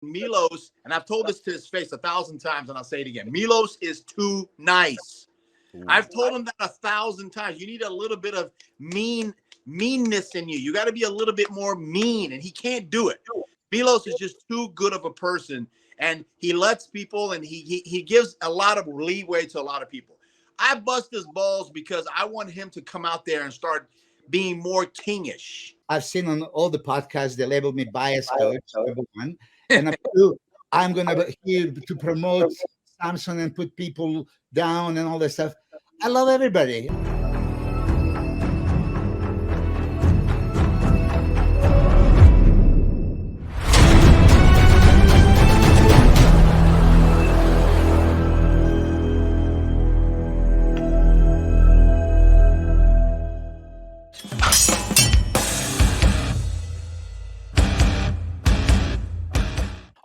Milos, and I've told this to his face 1,000 times, and I'll say it again. Milos is too nice. Ooh. I've told him that 1,000 times. You need a little bit of meanness in you. You got to be a little bit more mean, and he can't do it. Milos is just too good of a person, and he lets people, and he gives a lot of leeway to a lot of people. I bust his balls because I want him to come out there and start being more kingish. I've seen on all the podcasts they label me bias coach, number one, and number two, I'm gonna be here to promote Samson and put people down and all that stuff. I love everybody.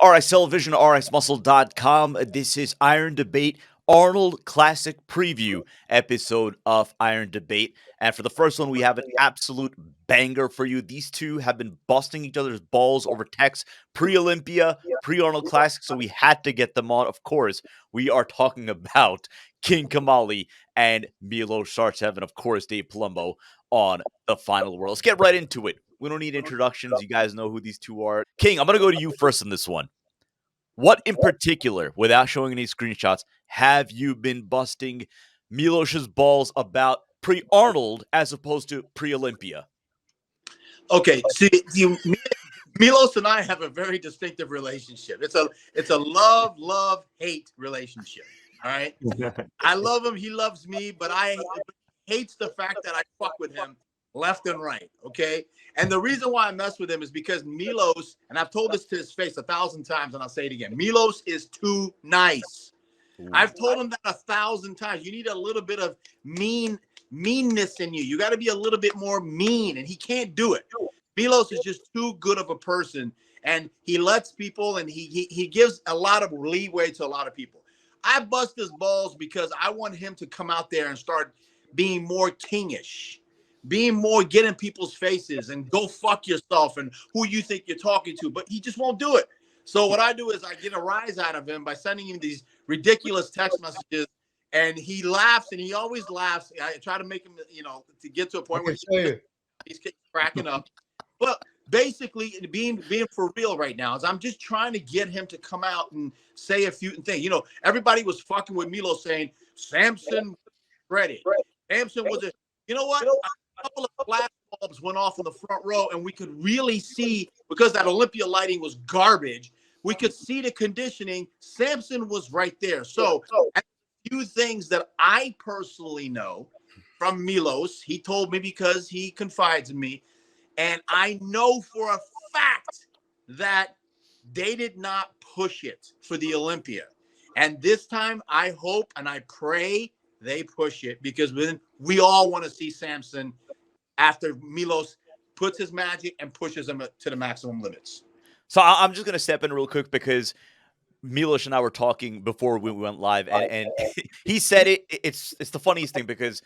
RX Television, RXMuscle.com. This is Iron Debate, Arnold Classic Preview episode of Iron Debate. And for the first one, we have an absolute banger for you. These two have been busting each other's balls over text pre-Olympia, pre-Arnold Classic, so we had to get them on. Of course, we are talking about King Kamali and Milos Sarcev, and of course, Dave Palumbo on the final word. Let's get right into it. We don't need introductions. You guys know who these two are. King, I'm going to go to you first on this one. What in particular, without showing any screenshots, have you been busting Milos's balls about pre-Arnold as opposed to pre-Olympia? Okay, see, Milos and I have a very distinctive relationship. It's a love-hate relationship. All right, I love him, he loves me, but I hates the fact that I fuck with him left and right. Okay, and the reason why I mess with him is because Milos, and I've told this to his face 1,000 times, and I'll say it again. Milos is too nice. Ooh. I've told him that 1,000 times. You need a little bit of meanness in you. You got to be a little bit more mean, and he can't do it. Milos is just too good of a person, and he lets people, and he gives a lot of leeway to a lot of people. I bust his balls because I want him to come out there and start being more kingish, being more get in people's faces and go fuck yourself and who you think you're talking to, but he just won't do it. So what I do is I get a rise out of him by sending him these ridiculous text messages, and he laughs, and he always laughs. I try to make him, to get to a point where he's cracking up. But basically, being for real right now is I'm just trying to get him to come out and say a few things. Everybody was fucking with Milos saying Samson ready. Samson was you know what? A couple of flash bulbs went off in the front row, and we could really see, because that Olympia lighting was garbage, we could see the conditioning. Samson was right there. So a few things that I personally know from Milos, he told me because he confides in me, and I know for a fact that they did not push it for the Olympia. And this time, I hope and I pray they push it, because then we all want to see Samson after Milos puts his magic and pushes him to the maximum limits. So I'm just going to step in real quick because Milos and I were talking before we went live, and he said it. It's the funniest thing because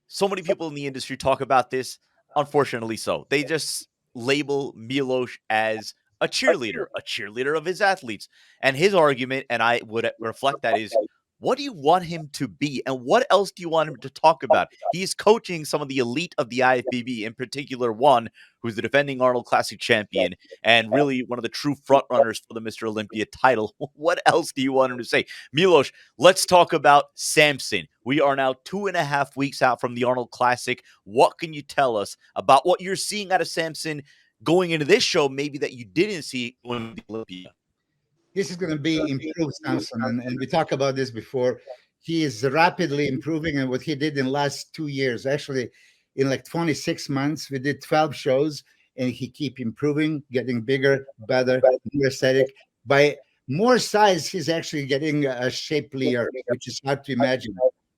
so many people in the industry talk about this. Unfortunately, so they just label Milos as a cheerleader of his athletes. And his argument, and I would reflect that, is what do you want him to be? And what else do you want him to talk about? He's coaching some of the elite of the IFBB, in particular one who's the defending Arnold Classic champion and really one of the true frontrunners for the Mr. Olympia title. What else do you want him to say? Milos, let's talk about Samson. We are now 2.5 weeks out from the Arnold Classic. What can you tell us about what you're seeing out of Samson going into this show, maybe that you didn't see on the Olympia? This is going to be improved Samson, and we talked about this before. He is rapidly improving, and what he did in the last 2 years, actually in like 26 months, we did 12 shows, and he keep improving, getting bigger, better, more aesthetic. By more size, he's actually getting a shapelier, which is hard to imagine.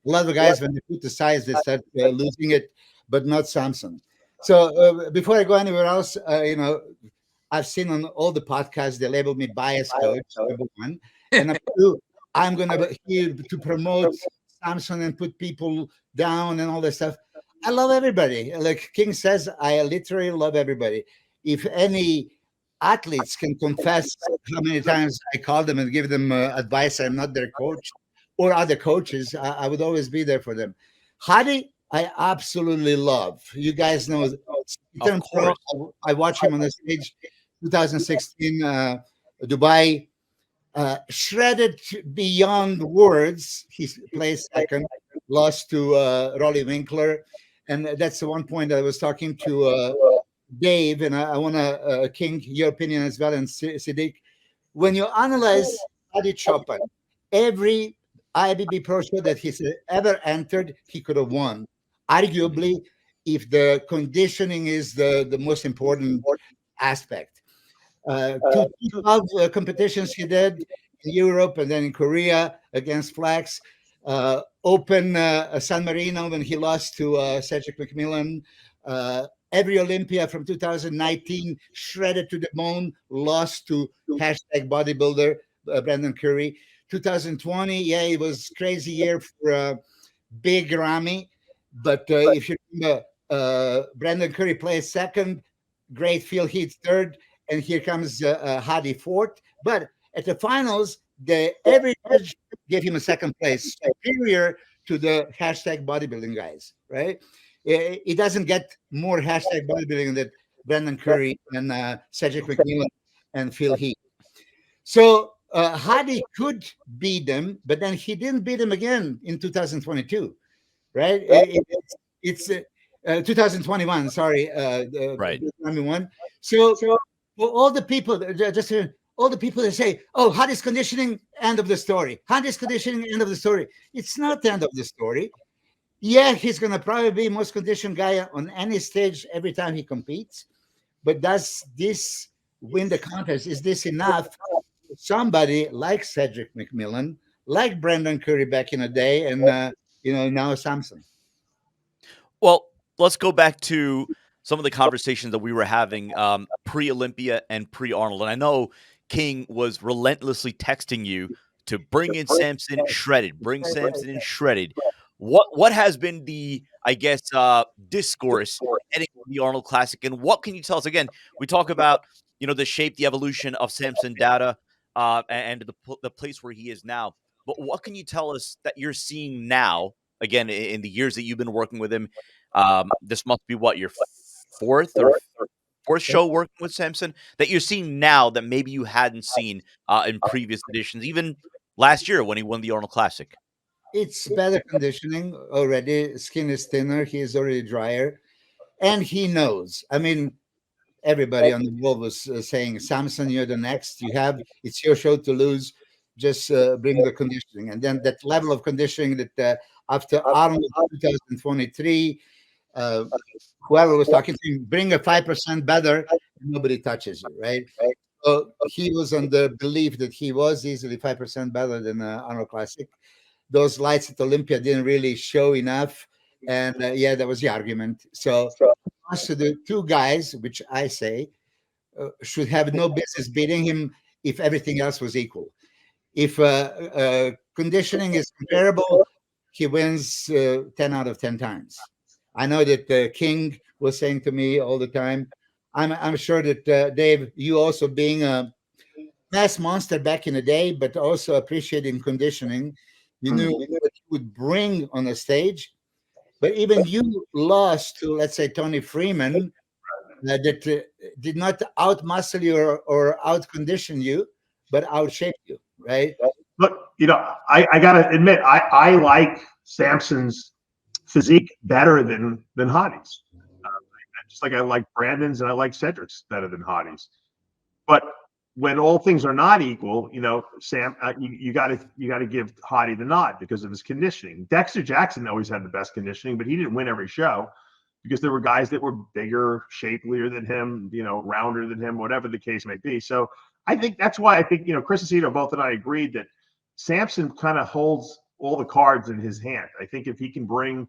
A lot of guys, when they put the size, they start losing it, but not Samson. So before I go anywhere else, I've seen on all the podcasts they label me bias coach, number one, and number two, I'm going to be here to promote Samson and put people down and all that stuff. I love everybody. Like King says, I literally love everybody. If any athletes can confess how many times I call them and give them advice. I'm not their coach or other coaches. I would always be there for them. Hadi, I absolutely love. You guys know, he Of turned pro. course. I watched him on the stage 2016 Dubai, shredded beyond words. He placed second, lost to Rolly Winkler. And that's the one point I was talking to Dave, and I want to, King, your opinion as well, and Siddiq. When you analyze Hadi Choopan, every IBB Pro show that he's ever entered, he could have won. Arguably, if the conditioning is the most important aspect. Two competitions he did in Europe and then in Korea against Flax. Open San Marino when he lost to Cedric McMillan. Every Olympia from 2019, shredded to the bone, lost to hashtag bodybuilder Brandon Curry. 2020, yeah, it was crazy year for Big Ramy. But if you remember, Brandon Curry plays second, great field heat third, and here comes Hadi fourth. But at the finals, the every judge gave him a second place, superior to the hashtag bodybuilding guys, right? It doesn't get more hashtag bodybuilding than Brandon Curry and Cedric McMillan and Phil Heath. So Hadi could beat them, but then he didn't beat them again in 2022, right? It's 2021. Sorry, Right. 2021. So for all the people, just all the people that say, "Oh, Hadi's conditioning, end of the story. Hadi's conditioning, end of the story." It's not the end of the story. Yeah, he's going to probably be most conditioned guy on any stage every time he competes. But does this win the contest? Is this enough? Somebody like Cedric McMillan, like Brandon Curry back in the day, and now Samson. Well, let's go back to some of the conversations that we were having pre-Olympia and pre-Arnold. And I know King was relentlessly texting you to bring in Samson shredded, bring Samson in shredded. What has been the, I guess, discourse heading to the Arnold Classic, and what can you tell us? Again, we talk about the shape, the evolution of Samson Dauda, and the place where he is now. But what can you tell us that you're seeing now? Again, in the years that you've been working with him, this must be what, your fourth show working with Samson, that you're seeing now that maybe you hadn't seen in previous editions, even last year when he won the Arnold Classic. It's better conditioning already. Skin is thinner. He is already drier, and he knows. I mean, everybody on the world was saying, "Samson, you're the next. It's your show to lose. Just bring the conditioning." And then that level of conditioning that after Arnold 2023, whoever was talking to him, bring a 5% better, nobody touches you, right? So he was on the belief that he was easily 5% better than Arnold Classic. Those lights at Olympia didn't really show enough. And yeah, that was the argument. So the two guys, which I say, should have no business beating him if everything else was equal. If conditioning is comparable, he wins 10 out of 10 times. I know that King was saying to me all the time, I'm sure that Dave, you also being a mass monster back in the day, but also appreciating conditioning, you knew what you would bring on a stage. But even you lost to, let's say, Tony Freeman, that did not outmuscle you or outcondition you, but outshape you, right? Look, I gotta admit, I like Samson's physique better than Hadi's. Just like I like Brandon's and I like Cedric's better than Hadi's. But when all things are not equal, Sam, you got to give Hadi the nod because of his conditioning. Dexter Jackson always had the best conditioning, but he didn't win every show because there were guys that were bigger, shapelier than him, rounder than him, whatever the case may be. So I think that's why I think, Chris Aceto, both and I agreed that Samson kind of holds all the cards in his hand. I think if he can bring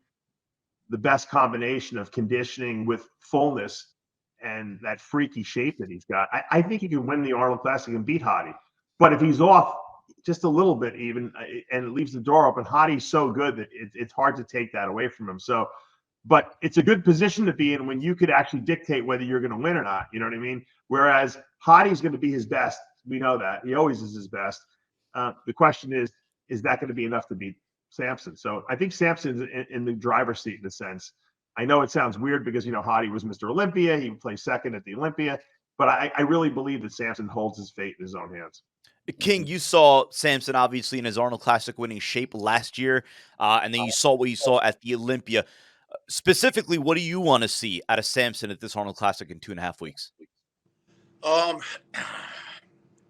the best combination of conditioning with fullness and that freaky shape that he's got, I think he can win the Arnold Classic and beat Hadi. But if he's off just a little bit even, and it leaves the door open, Hadi's so good that it's hard to take that away from him. So but it's a good position to be in when you could actually dictate whether you're going to win or not. You know what I mean? Whereas Hadi's going to be his best. We know that. He always is his best. The question is that going to be enough to beat Samson? So I think Samson's in the driver's seat in a sense. I know it sounds weird because, Hadi was Mr. Olympia. He placed second at the Olympia. But I really believe that Samson holds his fate in his own hands. King, you saw Samson obviously in his Arnold Classic winning shape last year, and then you saw what you saw at the Olympia. Specifically, what do you want to see out of Samson at this Arnold Classic in 2.5 weeks?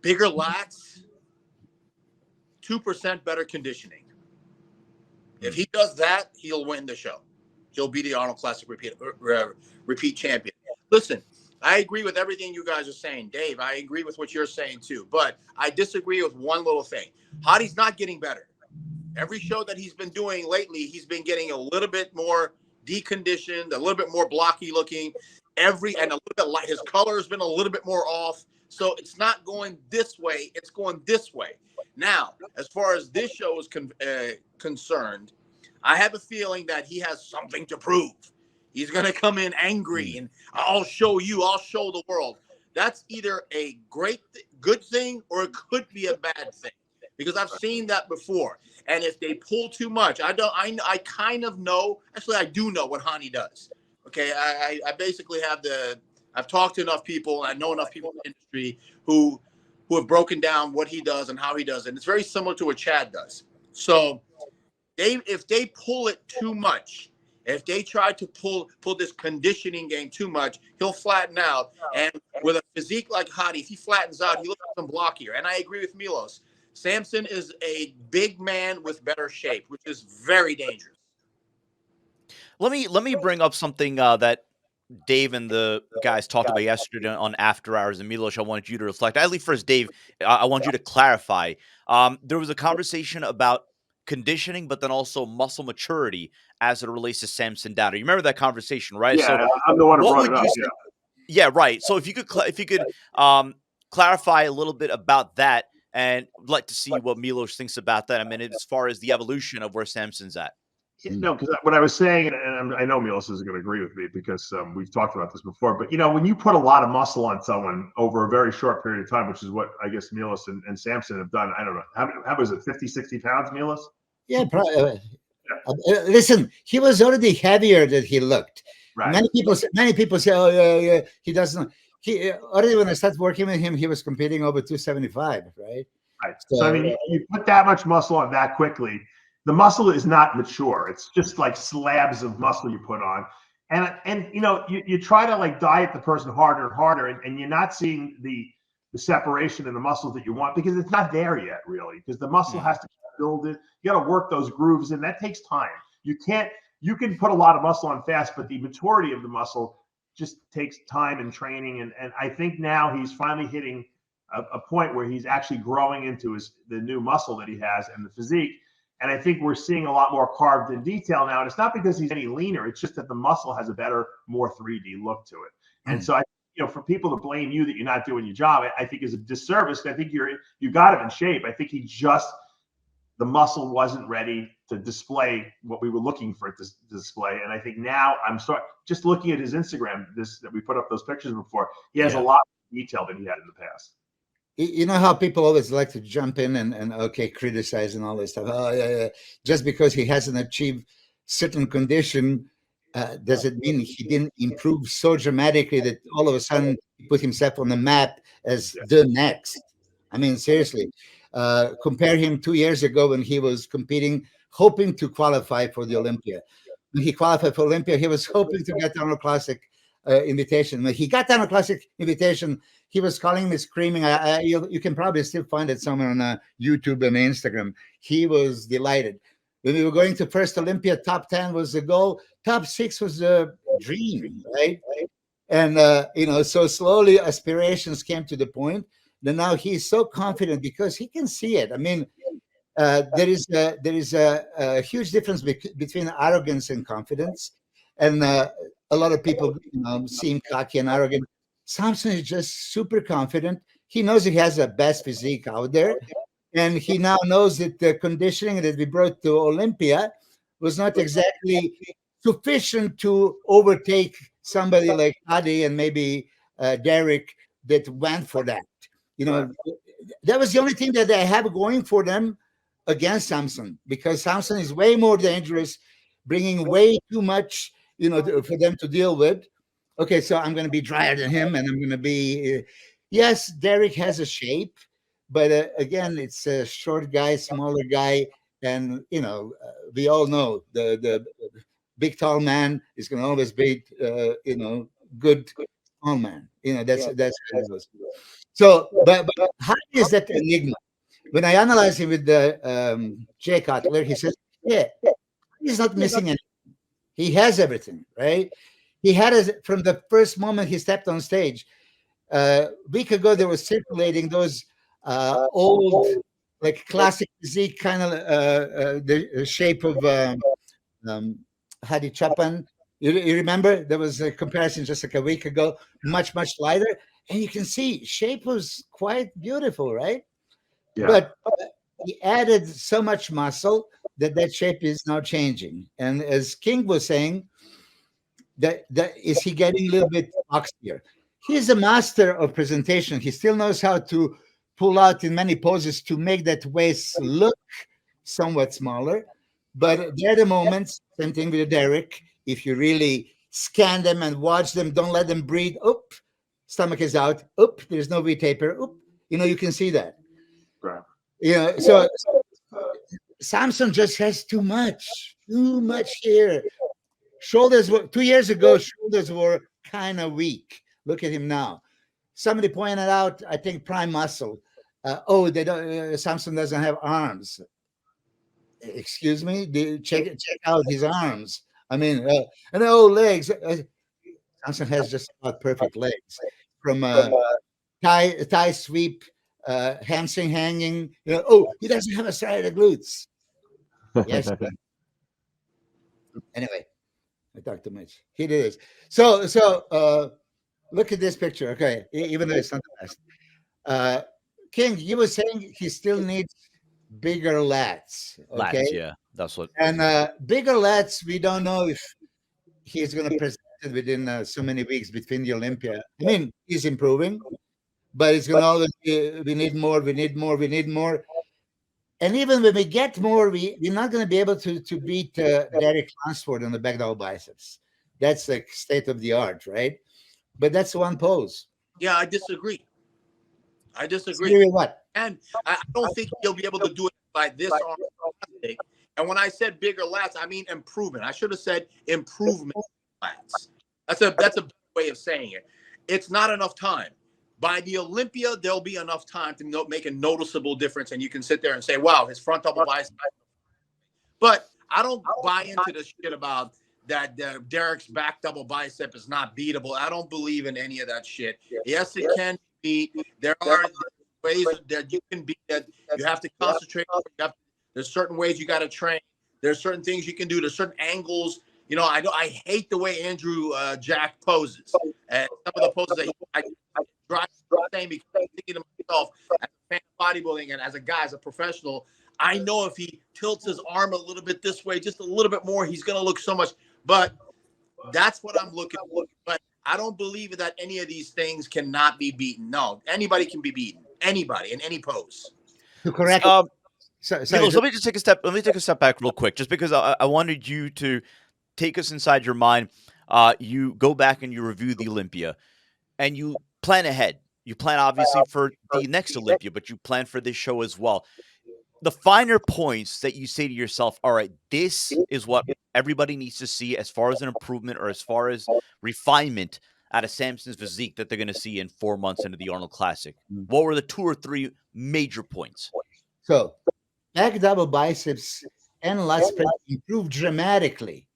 Bigger lats, 2% better conditioning. If he does that, he'll win the show. He'll be the Arnold Classic repeat champion. Listen, I agree with everything you guys are saying. Dave, I agree with what you're saying too. But I disagree with one little thing. Hadi's not getting better. Every show that he's been doing lately, he's been getting a little bit more deconditioned, a little bit more blocky looking. And a little bit light. His color has been a little bit more off. So it's not going this way. It's going this way. Now, as far as this show is concerned, I have a feeling that he has something to prove. He's going to come in angry and I'll show the world. That's either a good thing or it could be a bad thing because I've seen that before. And if they pull too much, I kind of know, actually I do know what Hadi does. Okay. I basically I've talked to enough people and I know enough people in the industry who have broken down what he does and how he does it. And it's very similar to what Chad does. So if they pull it too much, if they try to pull this conditioning game too much, he'll flatten out. And with a physique like Hadi, if he flattens out, he looks some blockier. And I agree with Milos. Samson is a big man with better shape, which is very dangerous. Let me bring up something that Dave and the guys talked about yesterday on After Hours. And Milos, I wanted you to reflect. At least first, Dave, I want you to clarify. There was a conversation about conditioning, but then also muscle maturity as it relates to Samson Dauda. You remember that conversation, right? Yeah, so I'm the one who brought it up. Yeah, right. So if you could clarify a little bit about that, and I'd like to see what Milos thinks about that. I mean, as far as the evolution of where Samson's at. No, because what I was saying, and I know Milos is going to agree with me because we've talked about this before, but when you put a lot of muscle on someone over a very short period of time, which is what I guess Milos and Samson have done, I don't know, how was it, 50, 60 pounds, Milos? Yeah, probably. Listen, he was already heavier than he looked. Right. Many people say, "Oh, yeah, he doesn't." He already when I started working with him, he was competing over 275, right? Right. So I mean, you put that much muscle on that quickly. The muscle is not mature. It's just like slabs of muscle you put on, and you try to like diet the person harder and harder, and you're not seeing the separation in the muscles that you want because it's not there yet, really. Because the muscle has to build it. You got to work those grooves, and that takes time. You can put a lot of muscle on fast, but the maturity of the muscle just takes time and training. And I think now he's finally hitting a point where he's actually growing into the new muscle that he has and the physique. And I think we're seeing a lot more carved in detail now. And it's not because he's any leaner. It's just that the muscle has a better, more 3D look to it. And so, for people to blame you that you're not doing your job, I think is a disservice. I think you got him in shape. I think the muscle wasn't ready to display what we were looking for it to display. And I think now just looking at his Instagram, that we put up those pictures before, he has a lot of detail than he had in the past. You know how people always like to jump in and criticize and all this stuff. Oh, yeah. Just because he hasn't achieved certain condition, does it mean he didn't improve so dramatically that all of a sudden he put himself on the map as the next? I mean, seriously, compare him 2 years ago when he was competing, hoping to qualify for the Olympia. When he qualified for Olympia, he was hoping to get the Arnold Classic invitation. When he got the Arnold Classic invitation, he was calling me, screaming. You can probably still find it somewhere on YouTube and Instagram. He was delighted. When we were going to first Olympia, top 10 was the goal. Top 6 was the dream, right? And, so slowly aspirations came to the point that now he's so confident because he can see it. I mean, there is a huge difference between arrogance and confidence. And a lot of people seem cocky and arrogant. Samson is just super confident. He knows he has the best physique out there. And he now knows that the conditioning that we brought to Olympia was not exactly sufficient to overtake somebody like Hadi and maybe Derek that went for that. You know, that was the only thing that they have going for them against Samson, because Samson is way more dangerous, bringing way too much, you know, for them to deal with. Okay, so I'm going to be drier than him, and I'm going to be. Yes, Derek has a shape, but again, it's a short guy, smaller guy, and you know, we all know the big tall man is going to always beat you know, good tall man. You know, that's how it goes. So, but how is that enigma? When I analyze him with the Jay Cutler, he says, yeah, he's not missing anything. He has everything, right? He had it from the first moment he stepped on stage. A week ago, they were circulating those old, like classic physique, kind of the shape of Hadi Choopan. You remember there was a comparison just like a week ago, much lighter, and you can see shape was quite beautiful, right? Yeah. But he added so much muscle that shape is now changing. And as King was saying, that is he getting a little bit boxier. He's a master of presentation. He still knows how to pull out in many poses to make that waist look somewhat smaller. But there are the moments, same thing with Derek. If you really scan them and watch them, don't let them breathe. Oop, stomach is out. Oop, there's no V-taper. Oop, you know, you can see that. Right. You know, so Samson just has too much here. Shoulders were 2 years ago, shoulders were kind of weak. Look at him now. Somebody pointed out, I think, prime muscle. Oh, they don't. Samson doesn't have arms. Excuse me. Check out his arms. I mean, and legs. Samson has just about perfect legs. From thigh sweep, hamstring hanging. You know, oh, he doesn't have a side of glutes. Yes. Anyway, I talked too much. He did this. So look at this picture. Okay, even though it's not the best. King, you were saying he still needs bigger lats. Okay. Lats, yeah, that's what. And bigger lats, we don't know if he's going to present it within so many weeks between the Olympia. I mean, he's improving, but it's going to always be, we need more. And even when we get more, we're not going to be able to beat Derek Lansford on the back double biceps. That's like state of the art, right? But that's one pose. Yeah, I disagree. What? And I don't think he'll be able to do it by this Arnold Classic. And when I said bigger lats, I mean improvement. I should have said improvement lats. That's a better way of saying it. It's not enough time. By the Olympia, there'll be enough time to make a noticeable difference, and you can sit there and say, wow, his front double bicep. But I don't buy into the shit about that Derek's back double bicep is not beatable. I don't believe in any of that shit. Yes, it can be beat. There are ways that you can beat it. You have to concentrate. There's certain ways you got to train. There's certain things you can do. There's certain angles. You know, I hate the way Andrew Jack poses. And some of the poses that I drive the same, because I'm thinking to myself, as a fan of bodybuilding and as a guy, as a professional, I know if he tilts his arm a little bit this way, just a little bit more, he's going to look so much. But that's what I'm looking for. But I don't believe that any of these things cannot be beaten. No, anybody can be beaten. Anybody in any pose. Correct. Sorry, let me just take a step. Let me take a step back real quick, just because I wanted you to take us inside your mind. You go back and you review the Olympia, and you plan ahead. You plan obviously for the next Olympia, but you plan for this show as well. The finer points that you say to yourself, all right, this is what everybody needs to see as far as an improvement or as far as refinement out of Samson's physique that they're going to see in 4 months into the Arnold Classic. What were the 2 or 3 major points? So, back double biceps and lat spread improved dramatically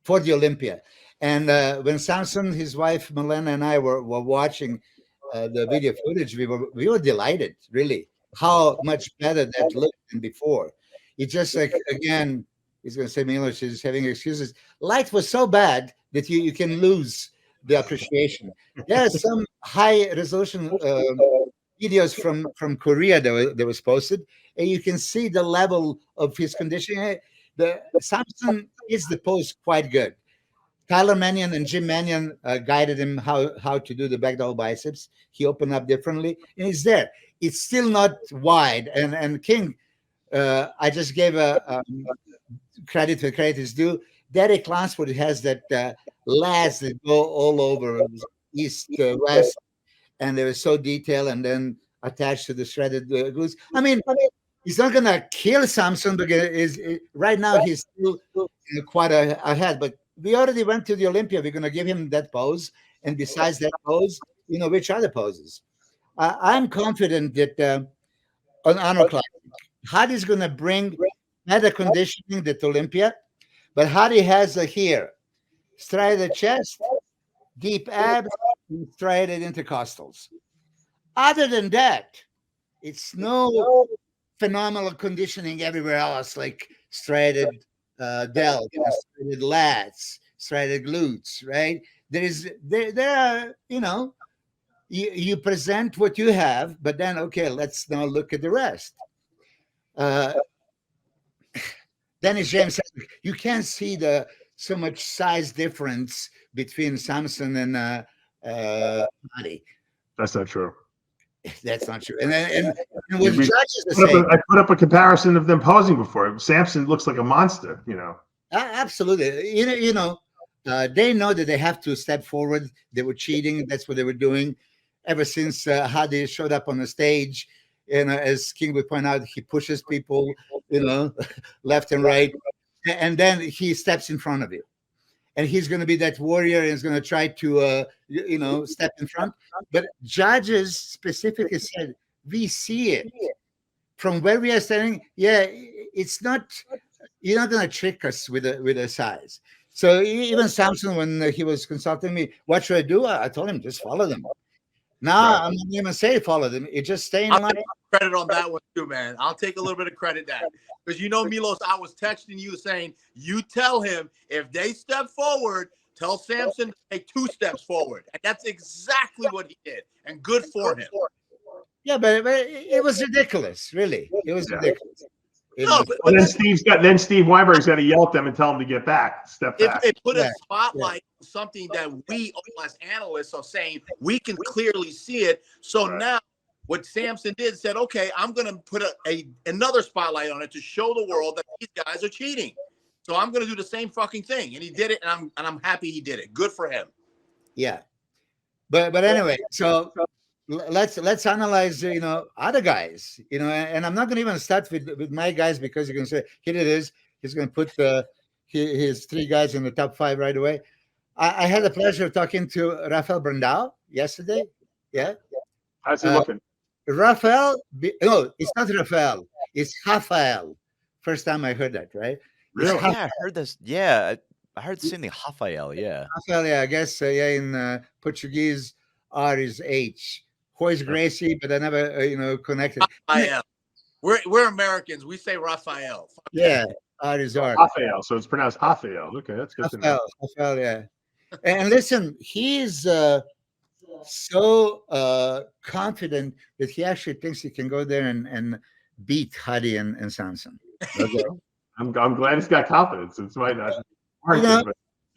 for the Olympia. And when Samson, his wife Milena, and I were watching the video footage, we were delighted, really, how much better that looked than before. It's just like, again, he's going to say Milos is having excuses. Light was so bad that you can lose the appreciation. There are some high resolution videos from Korea that was posted, and you can see the level of his conditioning. The Samson is the pose quite good. Tyler Mannion and Jim Mannion guided him how to do the back double biceps. He opened up differently, and it's there. It's still not wide. And King, I just gave a credit where credit is due. Derek Lansford has that last that go all over east, west, and they were so detailed, and then attached to the shredded glutes. I mean, he's not gonna kill Samson because right now he's still quite ahead. But we already went to the Olympia. We're gonna give him that pose, and besides that pose, which other poses? I'm confident that on Arnold Classic, Hadi's gonna bring better conditioning than Olympia, but Hadi has here striated chest, deep abs, and striated intercostals. Other than that, it's no phenomenal conditioning everywhere else, like striated delt, striated lats, striated glutes, right? There are, you present what you have, but then, okay, let's now look at the rest. Dennis James said, you can't see so much size difference between Samson and Hadi. That's not true. That's not true. And what judges are saying, I put up a comparison of them posing before. Samson looks like a monster, Absolutely. They know that they have to step forward. They were cheating. That's what they were doing ever since Hadi showed up on the stage. As King would point out, he pushes people, left and right, and then he steps in front of you. And he's going to be that warrior and is going to try to, step in front. But judges specifically said, we see it from where we are standing. Yeah, it's not, you're not going to trick us with a size. So even Samson, when he was consulting me, what should I do? I told him, just follow them. Now, I'm not even say follow them. It just stay in line. Credit on that one too, man. I'll take a little bit of credit that because Milos, I was texting you saying you tell him if they step forward, tell Samson to take 2 steps forward, and that's exactly what he did, and good for him. Yeah, but it was ridiculous, really. It was ridiculous. Then Steve Weinberg's got to yell at them and tell them to get back, step back. It put a spotlight on something that we as analysts are saying we can clearly see it. So now what Samson did said, okay, I'm going to put another spotlight on it to show the world that these guys are cheating. So I'm going to do the same fucking thing, and he did it, and I'm happy he did it. Good for him. Yeah, but anyway, so let's analyze other guys, and I'm not going to even start with my guys because you're going to say here it is. He's going to put his 3 guys in the top 5 right away. I had the pleasure of talking to Rafael Brandao yesterday. Yeah, how's he looking? Rafael, no, it's not Rafael. It's Rafael. First time I heard that, right? Really? Yeah, I heard this. Yeah, I heard the same thing. Rafael, yeah. Rafael, yeah, I guess, in Portuguese, R is H. Hoy's Gracie, but I never, connected. Rafael. We're Americans. We say Rafael. Yeah, R is R. Rafael, so it's pronounced Rafael. Okay, that's good to know. Rafael, yeah. And listen, he's so confident that he actually thinks he can go there and beat Hadi and Samson. Okay. I'm glad he's got confidence. It might not.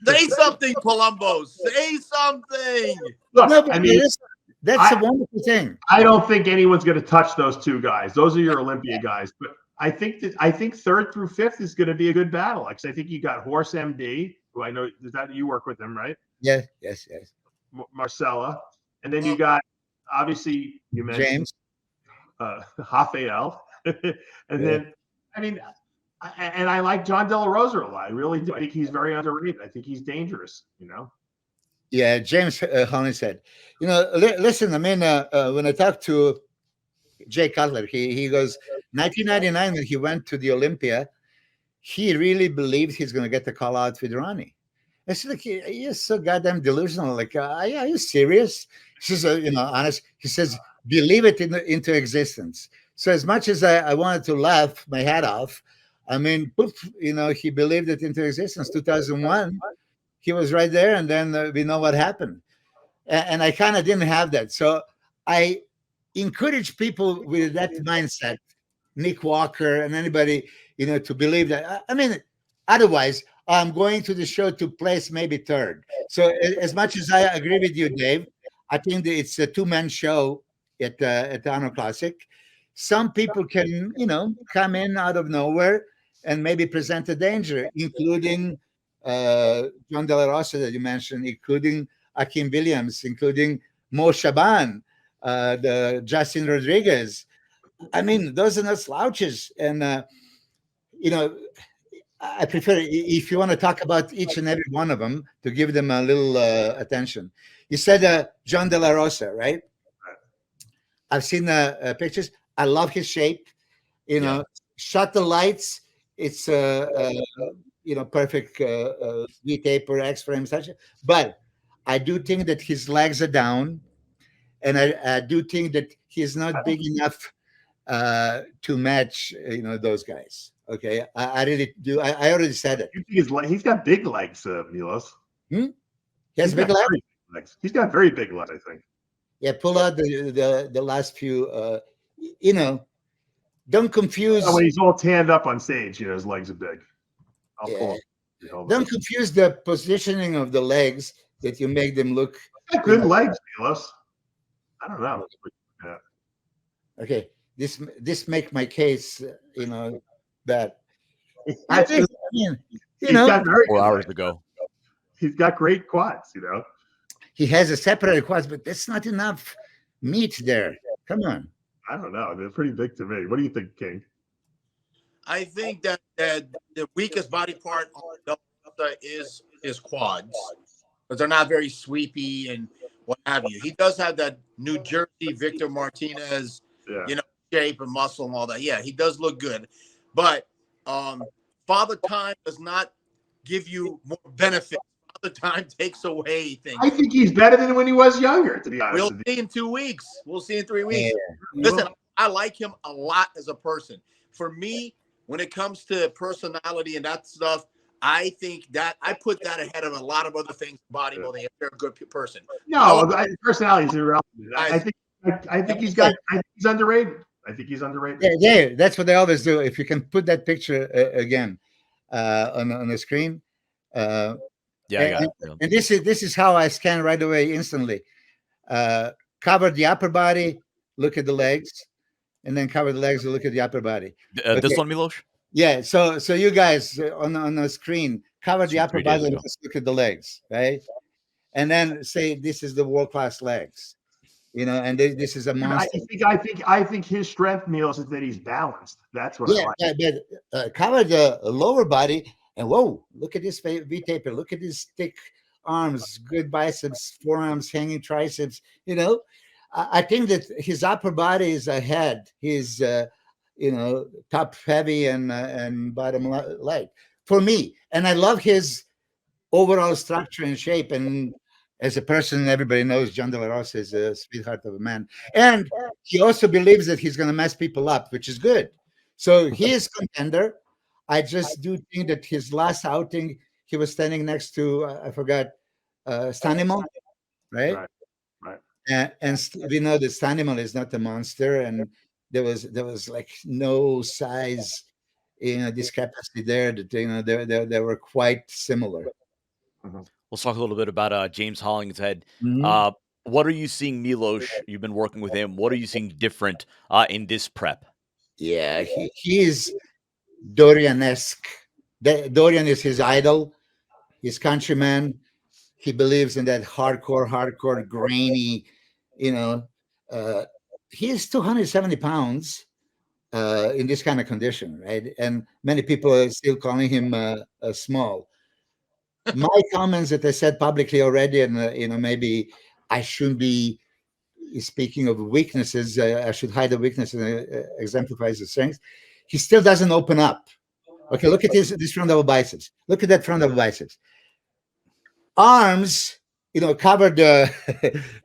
Say something, Palumbo. Say something. Look, No, that's a wonderful thing. I don't think anyone's going to touch those 2 guys. Those are your Olympia guys. But I think 3rd through 5th is going to be a good battle. Because I think you got Horse MD, who I know you work with him, right? Yeah, yes. Marcella, and then you got obviously you mentioned James, Rafael, and then I like John De La Rosa a lot. I really do. I think he's very underrated. I think he's dangerous. Yeah, James Honey said, listen, I mean, when I talked to Jay Cutler, he goes, 1999 when he went to the Olympia, he really believed he's going to get the call out with Ronnie. I said, like, you're so goddamn delusional. Like, are you serious? He says, honest. He says, believe it into existence. So as much as I wanted to laugh my head off, I mean, poof, he believed it into existence. 2001, he was right there, and then we know what happened. And I kind of didn't have that. So I encourage people with that mindset, Nick Walker and anybody, to believe that. I mean, otherwise, I'm going to the show to place maybe third. So as much as I agree with you, Dave, I think that it's a two-man show at the Arnold Classic. Some people can, come in out of nowhere and maybe present a danger, including John De La Rosa that you mentioned, including Akim Williams, including Mo Shaban, the Justin Rodriguez. I mean, those are not slouches. And, I prefer, if you want to talk about each and every one of them, to give them a little attention. You said John De La Rosa, right? I've seen pictures. I love his shape. Shut the lights. It's perfect V-taper, X-frame, such. But I do think that his legs are down, and I do think that he's not big enough to match those guys. Okay, I really do. I already said it. He's got big legs, Milos. He has big legs. He's got very big legs, I think. Yeah, pull out the last few. Don't confuse. When he's all tanned up on stage, his legs are big. Don't confuse the positioning of the legs that you make them look. Good legs, Milos. I don't know. Yeah. Okay, this make my case. That I think. He's got 4 hours ago. He's got great quads. He has a separated quads, but that's not enough meat there. Come on. I don't know. They're pretty big to me. What do you think, King? I think that the weakest body part on Delta is quads, but they're not very sweepy and what have you. He does have that New Jersey Victor Martinez, shape and muscle and all that. Yeah, he does look good, but Father Time does not give you more benefit. Father Time takes away things. I think he's better than when he was younger, to be honest. We'll see in 2 weeks. We'll see in 3 weeks. Yeah. Listen, I like him a lot as a person. For me, when it comes to personality and that stuff, I think that I put that ahead of a lot of other things in bodybuilding if they're a good person. No, personality is irrelevant. I think he's underrated. I think he's underrated. Yeah, that's what they always do. If you can put that picture again on the screen. I got it. And this is how I scan right away instantly. Cover the upper body, look at the legs, and then cover the legs and look at the upper body. This one, Milos? Yeah. So you guys on the screen, cover the upper body and just look at the legs, right? And then say this is the world-class legs. And this is a monster. I think his strength, Milos, is that he's balanced. That's what I like. But cover the lower body, and whoa, look at this V-taper. Look at his thick arms, good biceps, forearms, hanging triceps. I think that his upper body is ahead. He's top heavy and bottom light for me. And I love his overall structure and shape. And as a person, everybody knows John De La Rosa is a sweetheart of a man. And he also believes that he's going to mess people up, which is good. So he is contender. I just do think that his last outing, he was standing next to, I forgot, Stanimal, right? And we know that Stanimal is not a monster. And there was like no size, discrepancy there. That they were quite similar. Mm-hmm. Let's talk a little bit about James Hollingshead. Mm-hmm. What are you seeing, Milos? You've been working with him. What are you seeing different in this prep? Yeah, he is Dorian-esque. Dorian is his idol, his countryman. He believes in that hardcore, grainy, he is 270 pounds in this kind of condition, right? And many people are still calling him small. My comments that I said publicly already, and maybe I shouldn't be speaking of weaknesses. I should hide the weakness and exemplify the strengths. He still doesn't open up. Okay, look at this front double biceps. Look at that front double biceps. Arms, cover the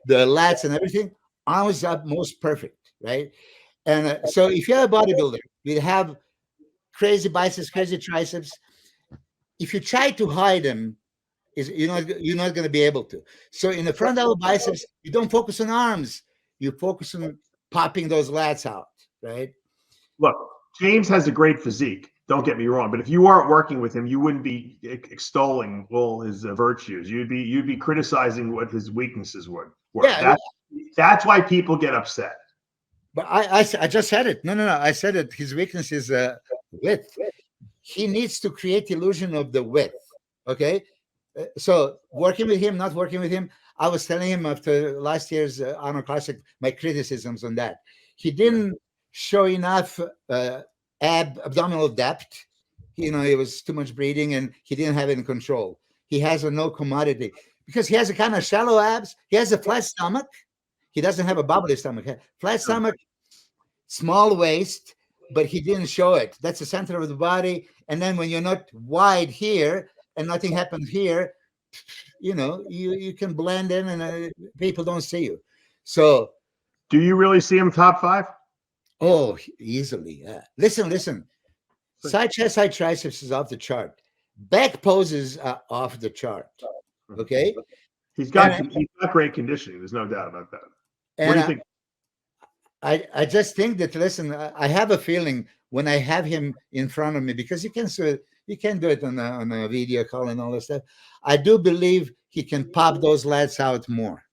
lats and everything. Arms up most perfect, right? And so if you're a bodybuilder, you have crazy biceps, crazy triceps. If you try to hide them, you're not going to be able to. So in the front double biceps, you don't focus on arms. You focus on popping those lats out, right? Look, James has a great physique. Don't get me wrong, but if you weren't working with him, you wouldn't be extolling all his virtues. You'd be criticizing what his weaknesses were. Yeah, That's why people get upset. but I just said it. No. I said it. His weakness is width. He needs to create illusion of the width. Okay. So working with him, not working with him, I was telling him after last year's Arnold Classic, my criticisms on that. He didn't show enough abdominal depth. It was too much breathing and he didn't have any control. He has no commodity because he has a kind of shallow abs. He has a flat stomach. He doesn't have a bubbly stomach. Flat stomach, small waist, but he didn't show it. That's the center of the body. And then when you're not wide here and nothing happens here, you can blend in and people don't see you. So, do you really see him top 5? Oh, easily. Listen. Side chest, side triceps is off the chart. Back poses are off the chart. Okay. He's got great conditioning. There's no doubt about that. What do you think? I just think that, listen, I have a feeling when I have him in front of me, because you can do it on a video call and all that stuff. I do believe he can pop those lats out more.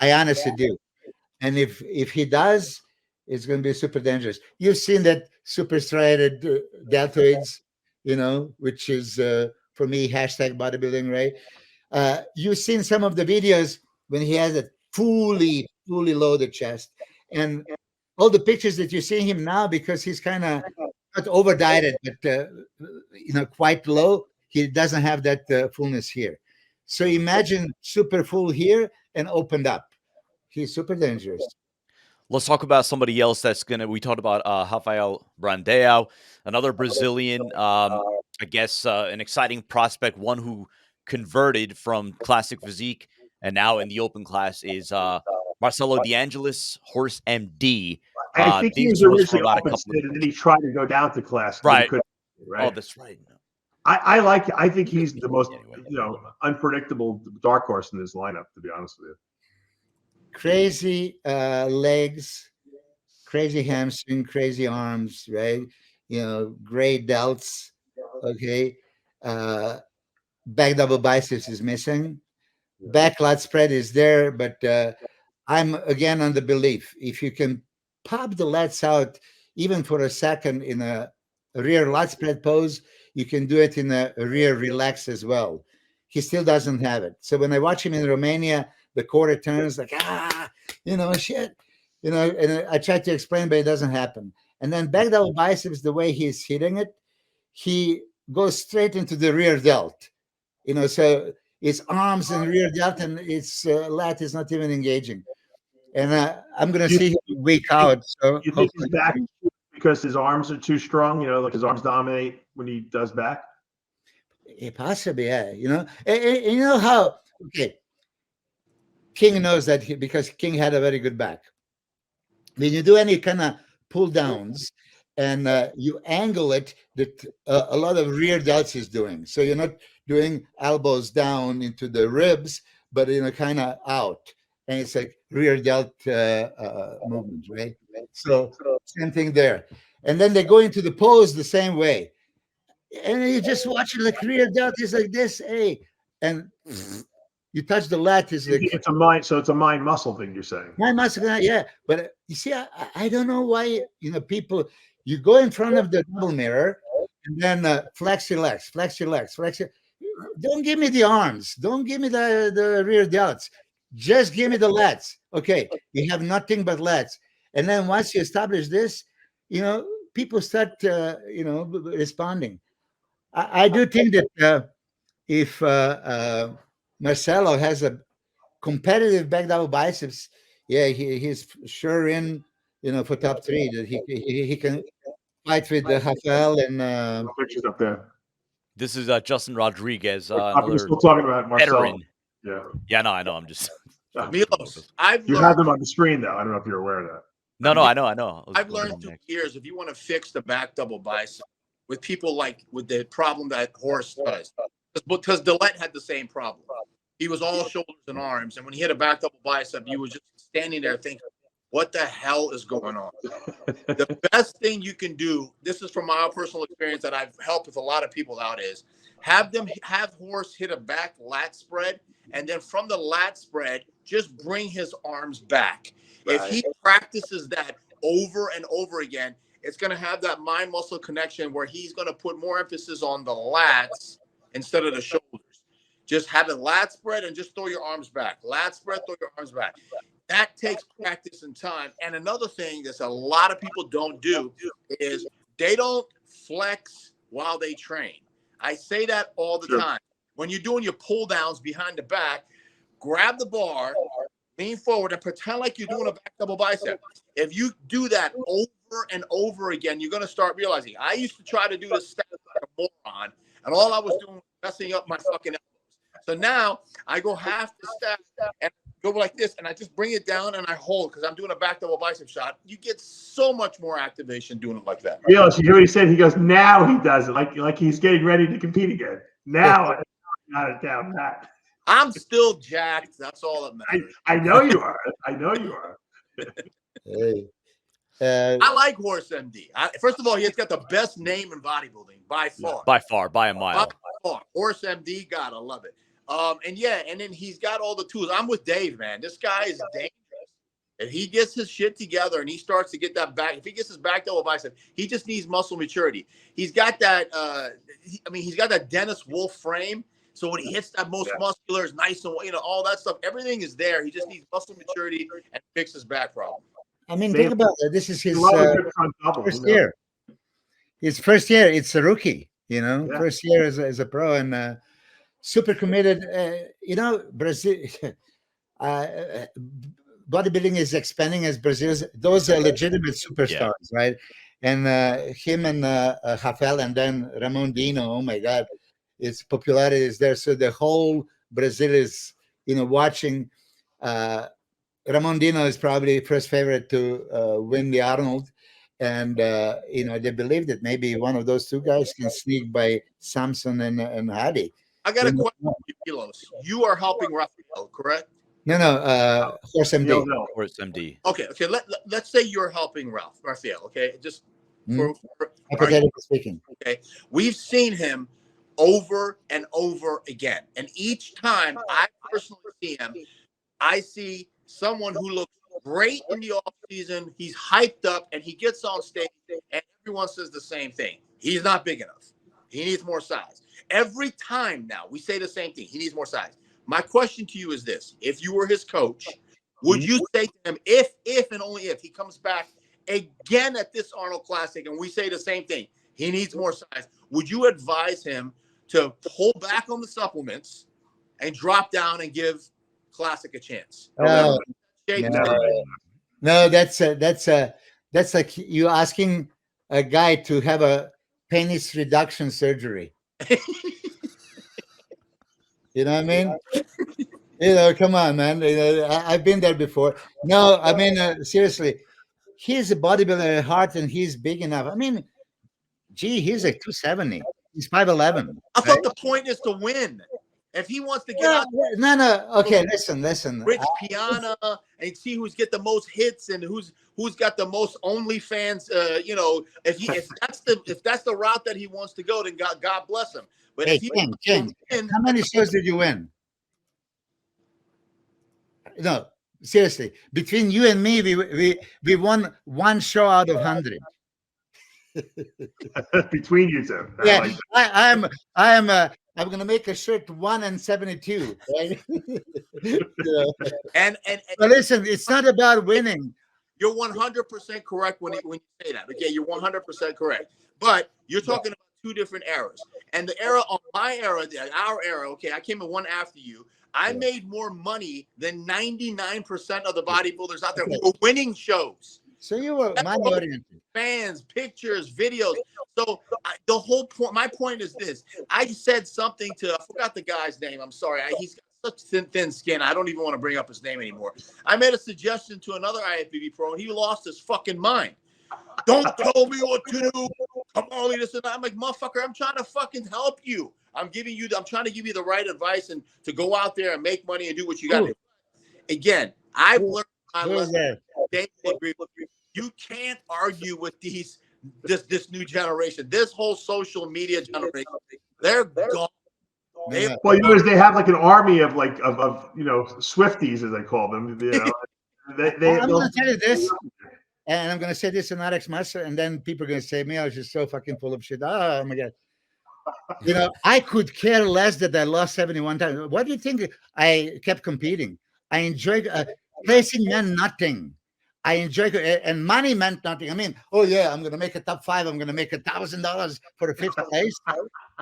I honestly do. And if he does, it's going to be super dangerous. You've seen that super striated deltoids, which is for me #bodybuilding, right? You've seen some of the videos when he has a fully loaded chest, and all the pictures that you're seeing him now, because he's kind of not over dieted, but quite low. He doesn't have that fullness here. So imagine super full here and opened up. He's super dangerous. Let's talk about somebody else we talked about Rafael Brandao, another Brazilian, I guess an exciting prospect, one who converted from classic physique and now in the open class is Marcelo De Angelis, Horse MD. I think he was originally opposite, and then he tried to go down to class. Right. Right. Oh, that's right. I think he's the most unpredictable dark horse in this lineup, to be honest with you. Crazy legs, crazy hamstring, crazy arms, right? Great delts. Okay. Back double biceps is missing. Back lat spread is there, but I'm again on the belief if you can pop the lats out even for a second in a rear lat spread pose, you can do it in a rear relax as well. He still doesn't have it. So when I watch him in Romania, the quarter turns like, shit, and I try to explain, but it doesn't happen. And then back double biceps, the way he's hitting it, he goes straight into the rear delt, so it's arms and rear delt, and its lat is not even engaging. And I'm going to see him weak out. So you think he's back because his arms are too strong? Like his arms dominate when he does back? Possibly, yeah. And you know how, okay, King knows that because King had a very good back. When you do any kind of pull downs and you angle it, that a lot of rear delts is doing. So you're not doing elbows down into the ribs, but kind of out. And it's like rear delt movement, right? So same thing there. And then they go into the pose the same way. And you just watch it, like rear delt is like this, hey, and you touch the lat, is like it's a mind muscle thing, you're saying. Mind muscle, yeah. But you see, I don't know why people, you go in front of the double mirror and then flex your legs. Don't give me the arms, don't give me the rear delts. Just give me the lats. Okay, you have nothing but lats. And then once you establish this, people start, responding. I do think that if Marcelo has a competitive back double biceps, he's sure in, for top 3 that he can fight with Rafael and pictures up there. This is Justin Rodriguez. We're still talking about Marcelo. Veteran. Yeah, no, I know. I'm just Milos. You have them on the screen though. I don't know if you're aware of that. No, I know. I've learned through years, if you want to fix the back double bicep with people with the problem that Horst does, because Dillette had the same problem. He was all shoulders and arms, and when he hit a back double bicep, you was just standing there thinking, what the hell is going on? The best thing you can do, this is from my personal experience that I've helped with a lot of people out, is have horse hit a back lat spread, and then from the lat spread, just bring his arms back. Right. If he practices that over and over again, it's going to have that mind muscle connection where he's going to put more emphasis on the lats instead of the shoulders. Just have a lat spread and just throw your arms back. Lat spread, throw your arms back. That takes practice and time. And another thing that a lot of people don't do is they don't flex while they train. I say that all the time. When you're doing your pull downs behind the back, grab the bar, lean forward, and pretend like you're doing a back double bicep. If you do that over and over again, you're going to start realizing. I used to try to do this step like a moron, and all I was doing was messing up my fucking elbows. So now I go half the step and go like this, and I just bring it down and I hold because I'm doing a back double bicep shot. You get so much more activation doing it like that. Milos, you hear what he said? He goes, now he does it like he's getting ready to compete again. Now I got it down pat. I'm still jacked. That's all that matters. I know you are. I know you are. Hey. I like Horse MD. First of all, he's got the best name in bodybuilding by far. By far, by a mile. By far. Horse MD, God, I love it. And then he's got all the tools. I'm with Dave, man. This guy is dangerous. If he gets his shit together and he starts to get that back, if he gets his back double bicep, he just needs muscle maturity. He's got that. He's got that Dennis Wolf frame. So when he hits that most muscular, is nice and all that stuff. Everything is there. He just needs muscle maturity and fix his back problem. I mean, think about it. This is his first year. His first year. It's a rookie. First year as a pro and super committed. Brazil. Bodybuilding is expanding as Brazil's. Those are legitimate superstars, right? And him and Rafael and then Ramon Dino. Oh my God. Its popularity is there, so the whole Brazil is, watching. Ramon Dino is probably first favorite to win the Arnold, and they believe that maybe one of those two guys can sneak by Samson and Hadi. I got a question for you, Milos. You are helping Rafael, correct? No, Horse MD. Horse MD. Okay. Let's say you're helping Rafael. Okay, just hypothetically speaking. Okay, we've seen him over and over again. And each time I personally see him, I see someone who looks great in the off season. He's hyped up and he gets on stage and everyone says the same thing. He's not big enough. He needs more size. Every time now we say the same thing. He needs more size. My question to you is this. If you were his coach, would you say to him, if and only if he comes back again at this Arnold Classic and we say the same thing, he needs more size, would you advise him to pull back on the supplements and drop down and give Classic a chance? No, that's like you asking a guy to have a penis reduction surgery. You know what I mean? Come on, man. I've been there before. No, I mean, seriously, he's a bodybuilder at heart and he's big enough. I mean, he's like 270. He's 5'11". I thought the point is to win. If he wants to get out, no. Okay, listen. Rich Piana and see who's get the most hits and who's got the most OnlyFans. If that's the route that he wants to go, then God bless him. But hey, King, how many shows did you win? No, seriously. Between you and me, we won one show out of 100. Between you two. Yeah, I'm gonna make a shirt 1 and 72. Right? and but listen, it's not about winning. You're 100% correct when you say that. Okay, you're 100% correct. But you're talking about two different eras. And the era on my era, our era, okay, I came in one after you. I made more money than 99% of the bodybuilders out there who were winning shows. So you were money-oriented. Fans, pictures, videos. So the whole point, my point is this. I said something to, I forgot the guy's name. I'm sorry. He's got such thin skin. I don't even want to bring up his name anymore. I made a suggestion to another IFBB pro, and he lost his fucking mind. Don't tell me what to do. Kamali, this and that. I'm like, motherfucker, I'm trying to fucking help you. I'm trying to give you the right advice and to go out there and make money and do what you got to do. Again, I've learned Who is that? They agree with you. You can't argue with this new generation, this whole social media generation. They're gone. Yeah. Well, you notice they have like an army of Swifties, as I call them. I'm going to tell you this, and I'm going to say this in RX Master, and then people are going to say, Milos is so fucking full of shit. Oh my God. I could care less that I lost 71 times. What do you think? I kept competing. I enjoyed placing meant nothing. I enjoyed and money meant nothing. I mean, oh yeah, I'm going to make a top 5. I'm going to make $1,000 for the 5th place.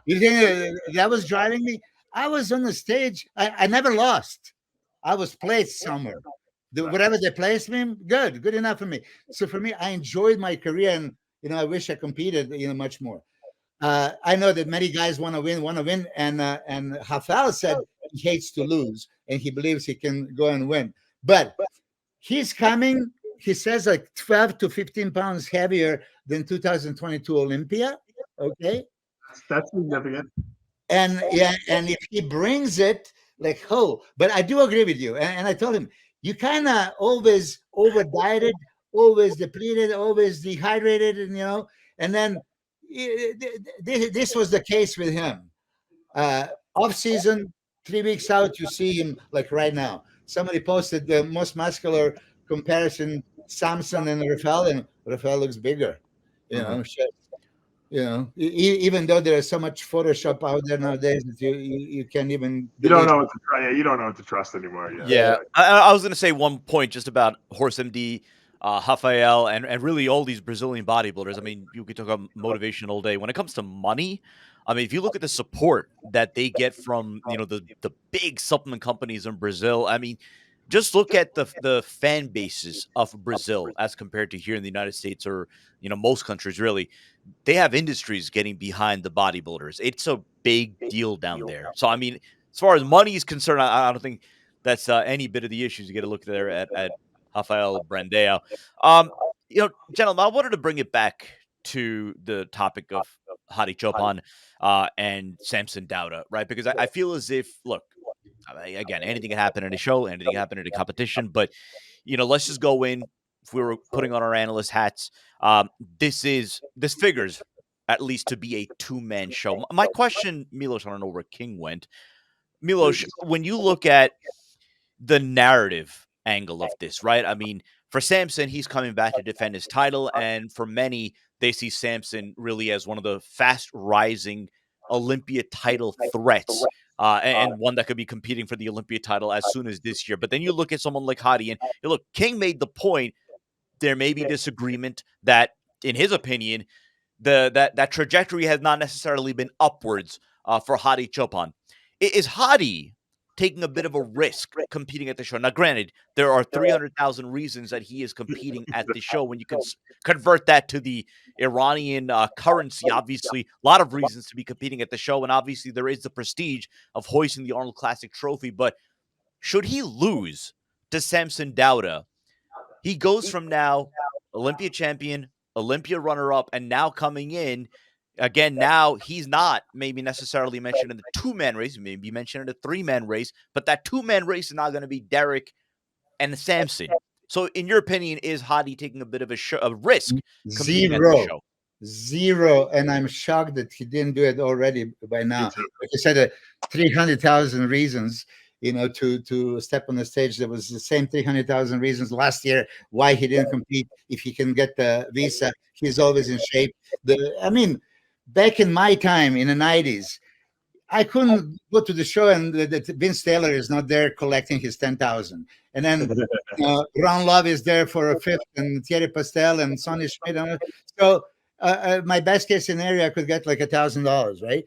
You think that was driving me? I was on the stage. I never lost. I was placed somewhere. Whatever they placed me, good enough for me. So for me, I enjoyed my career, and I wish I competed, much more. I know that many guys want to win, and Rafael said he hates to lose, and he believes he can go and win. But he's coming. He says like 12 to 15 pounds heavier than 2022 Olympia. Okay, that's significant. And if he brings it, like, but I do agree with you. And I told him, you kind of always over dieted, always depleted, always dehydrated, and then this was the case with him. Off season, 3 weeks out, you see him like right now. Somebody posted the most muscular comparison, Samson and Rafael, and Rafael looks bigger. Even though there's so much Photoshop out there nowadays that you can't even. You don't know what to try. You don't know what to trust anymore. Yeah. I was going to say one point just about Horse MD, Rafael, and really all these Brazilian bodybuilders. I mean, you could talk about motivation all day. When it comes to money, I mean, if you look at the support that they get from the big supplement companies in Brazil, I mean, just look at the fan bases of Brazil as compared to here in the United States or most countries. Really, they have industries getting behind the bodybuilders. It's a big deal down there. So I mean, as far as money is concerned, I don't think that's any bit of the issues. You get to look there at Rafael Brandao. Gentlemen, I wanted to bring it back to the topic of Hadi Choopan and Samson Dauda, right? Because I feel as if, look, again, anything can happen in a show, anything can happen in a competition, but let's just go in. If we were putting on our analyst hats, this figures at least to be a 2-man show. My question, Milos, I don't know where King went. Milos, when you look at the narrative angle of this, right? I mean, for Samson, he's coming back to defend his title, and for many, they see Samson really as one of the fast-rising Olympia title threats, and one that could be competing for the Olympia title as soon as this year. But then you look at someone like Hadi, and look, King made the point. There may be disagreement that, in his opinion, that trajectory has not necessarily been upwards for Hadi Choopan. Is Hadi taking a bit of a risk competing at the show? Now, granted, there are 300,000 reasons that he is competing at the show. When you can convert that to the Iranian currency, obviously, a lot of reasons to be competing at the show. And obviously, there is the prestige of hoisting the Arnold Classic trophy. But should he lose to Samson Dauda, he goes from now Olympia champion, Olympia runner-up, and now coming in, again, now he's not maybe necessarily mentioned in the 2-man race, maybe mentioned in the 3-man race, but that 2-man race is not going to be Derek and Samson. So in your opinion, is Hadi taking a bit of a risk competing at the show? Zero, and I'm shocked that he didn't do it already by now. Like I said, 300,000 reasons, to step on the stage. There was the same 300,000 reasons last year why he didn't compete. If he can get the visa, he's always in shape. Back in my time in the 90s, I couldn't go to the show and Vince Taylor is not there collecting his 10,000. And then Ron Love is there for a 5th, and Thierry Pastel and Sonny Schmidt. So my best case scenario, I could get like $1,000, right?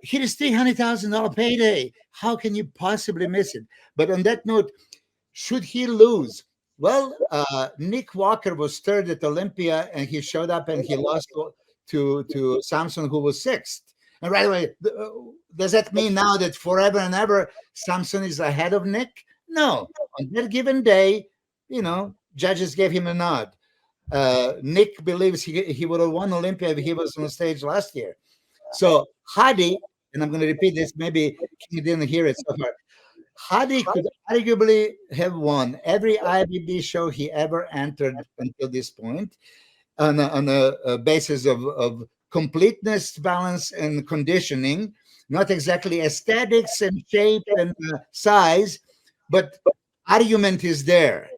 Here is $300,000 payday. How can you possibly miss it? But on that note, should he lose? Well, Nick Walker was 3rd at Olympia, and he showed up and he lost to Samson, who was 6th. And right away, does that mean now that forever and ever Samson is ahead of Nick? No. On that given day, judges gave him a nod. Nick believes he would have won Olympia if he was on the stage last year. So Hadi, and I'm going to repeat this, maybe you didn't hear it so far. Hadi could arguably have won every IBB show he ever entered until this point on a basis of completeness, balance, and conditioning, not exactly aesthetics and shape and size, but argument is there.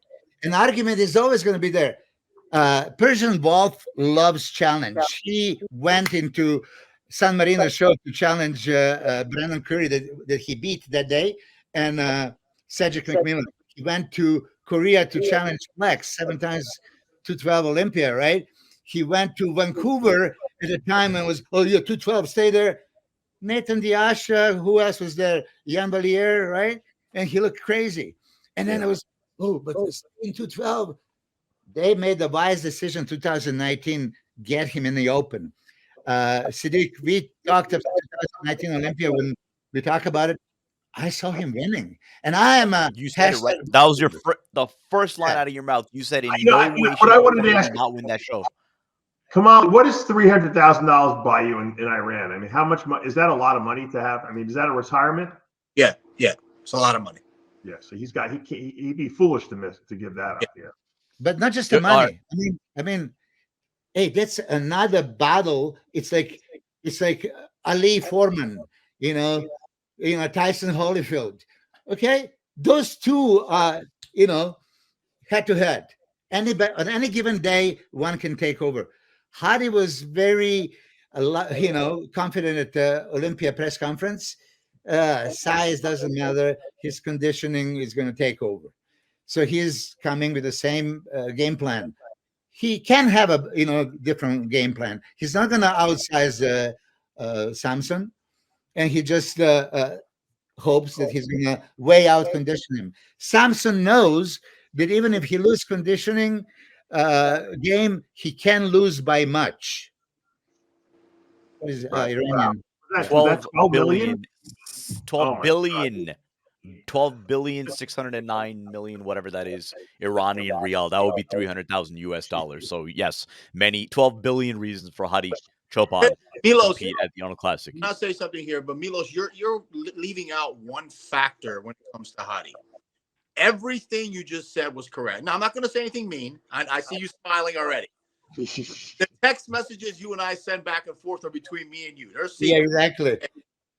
An argument is always going to be there. Persian Wolf loves challenge. He went into San Marino show to challenge Brandon Curry that he beat that day, and Cedric McMillan. He went to Korea to challenge Flex 7 times 212 Olympia, right? He went to Vancouver at a time and was, oh, yeah, 212, stay there. Nathan Diasha, who else was there? Jan Valier, right? And he looked crazy. And then it was, oh, but in 212, they made the wise decision 2019, get him in the open. Siddiq, we talked about 2019 Olympia when we talk about it. I saw him winning, and I am a. You said it right. That was the first line out of your mouth. You said in no way what I wanted to ask, not win that show. Kamali, what does $300,000 buy you in Iran? I mean, how much money is that? A lot of money to have? I mean, is that a retirement? Yeah, it's a lot of money. Yeah, so he'd be foolish to give that up. Yeah, but not just the money. I mean, hey, that's another battle. It's like Ali Foreman, Tyson Holyfield. Okay, those two are head to head. On any given day, one can take over. Hadi was very, confident at the Olympia press conference. Size doesn't matter. His conditioning is going to take over. So he's coming with the same game plan. He can have a different game plan. He's not going to outsize Samson, and he just hopes that he's going to way out condition him. Samson knows that even if he loses conditioning game, he can lose by much. What is Iranian? 12 billion. 12 billion. 12 billion 609 million, whatever that is, Iranian rial. That would be 300,000 US dollars. So yes, 12 billion reasons for Hadi Choopan Milos, to compete at the Arnold Classic. I'll say something here, but Milos, you're leaving out one factor when it comes to Hadi. Everything you just said was correct. Now, I'm not going to say anything mean. I see you smiling already. The text messages you and I send back and forth are between me and you. Yeah, exactly.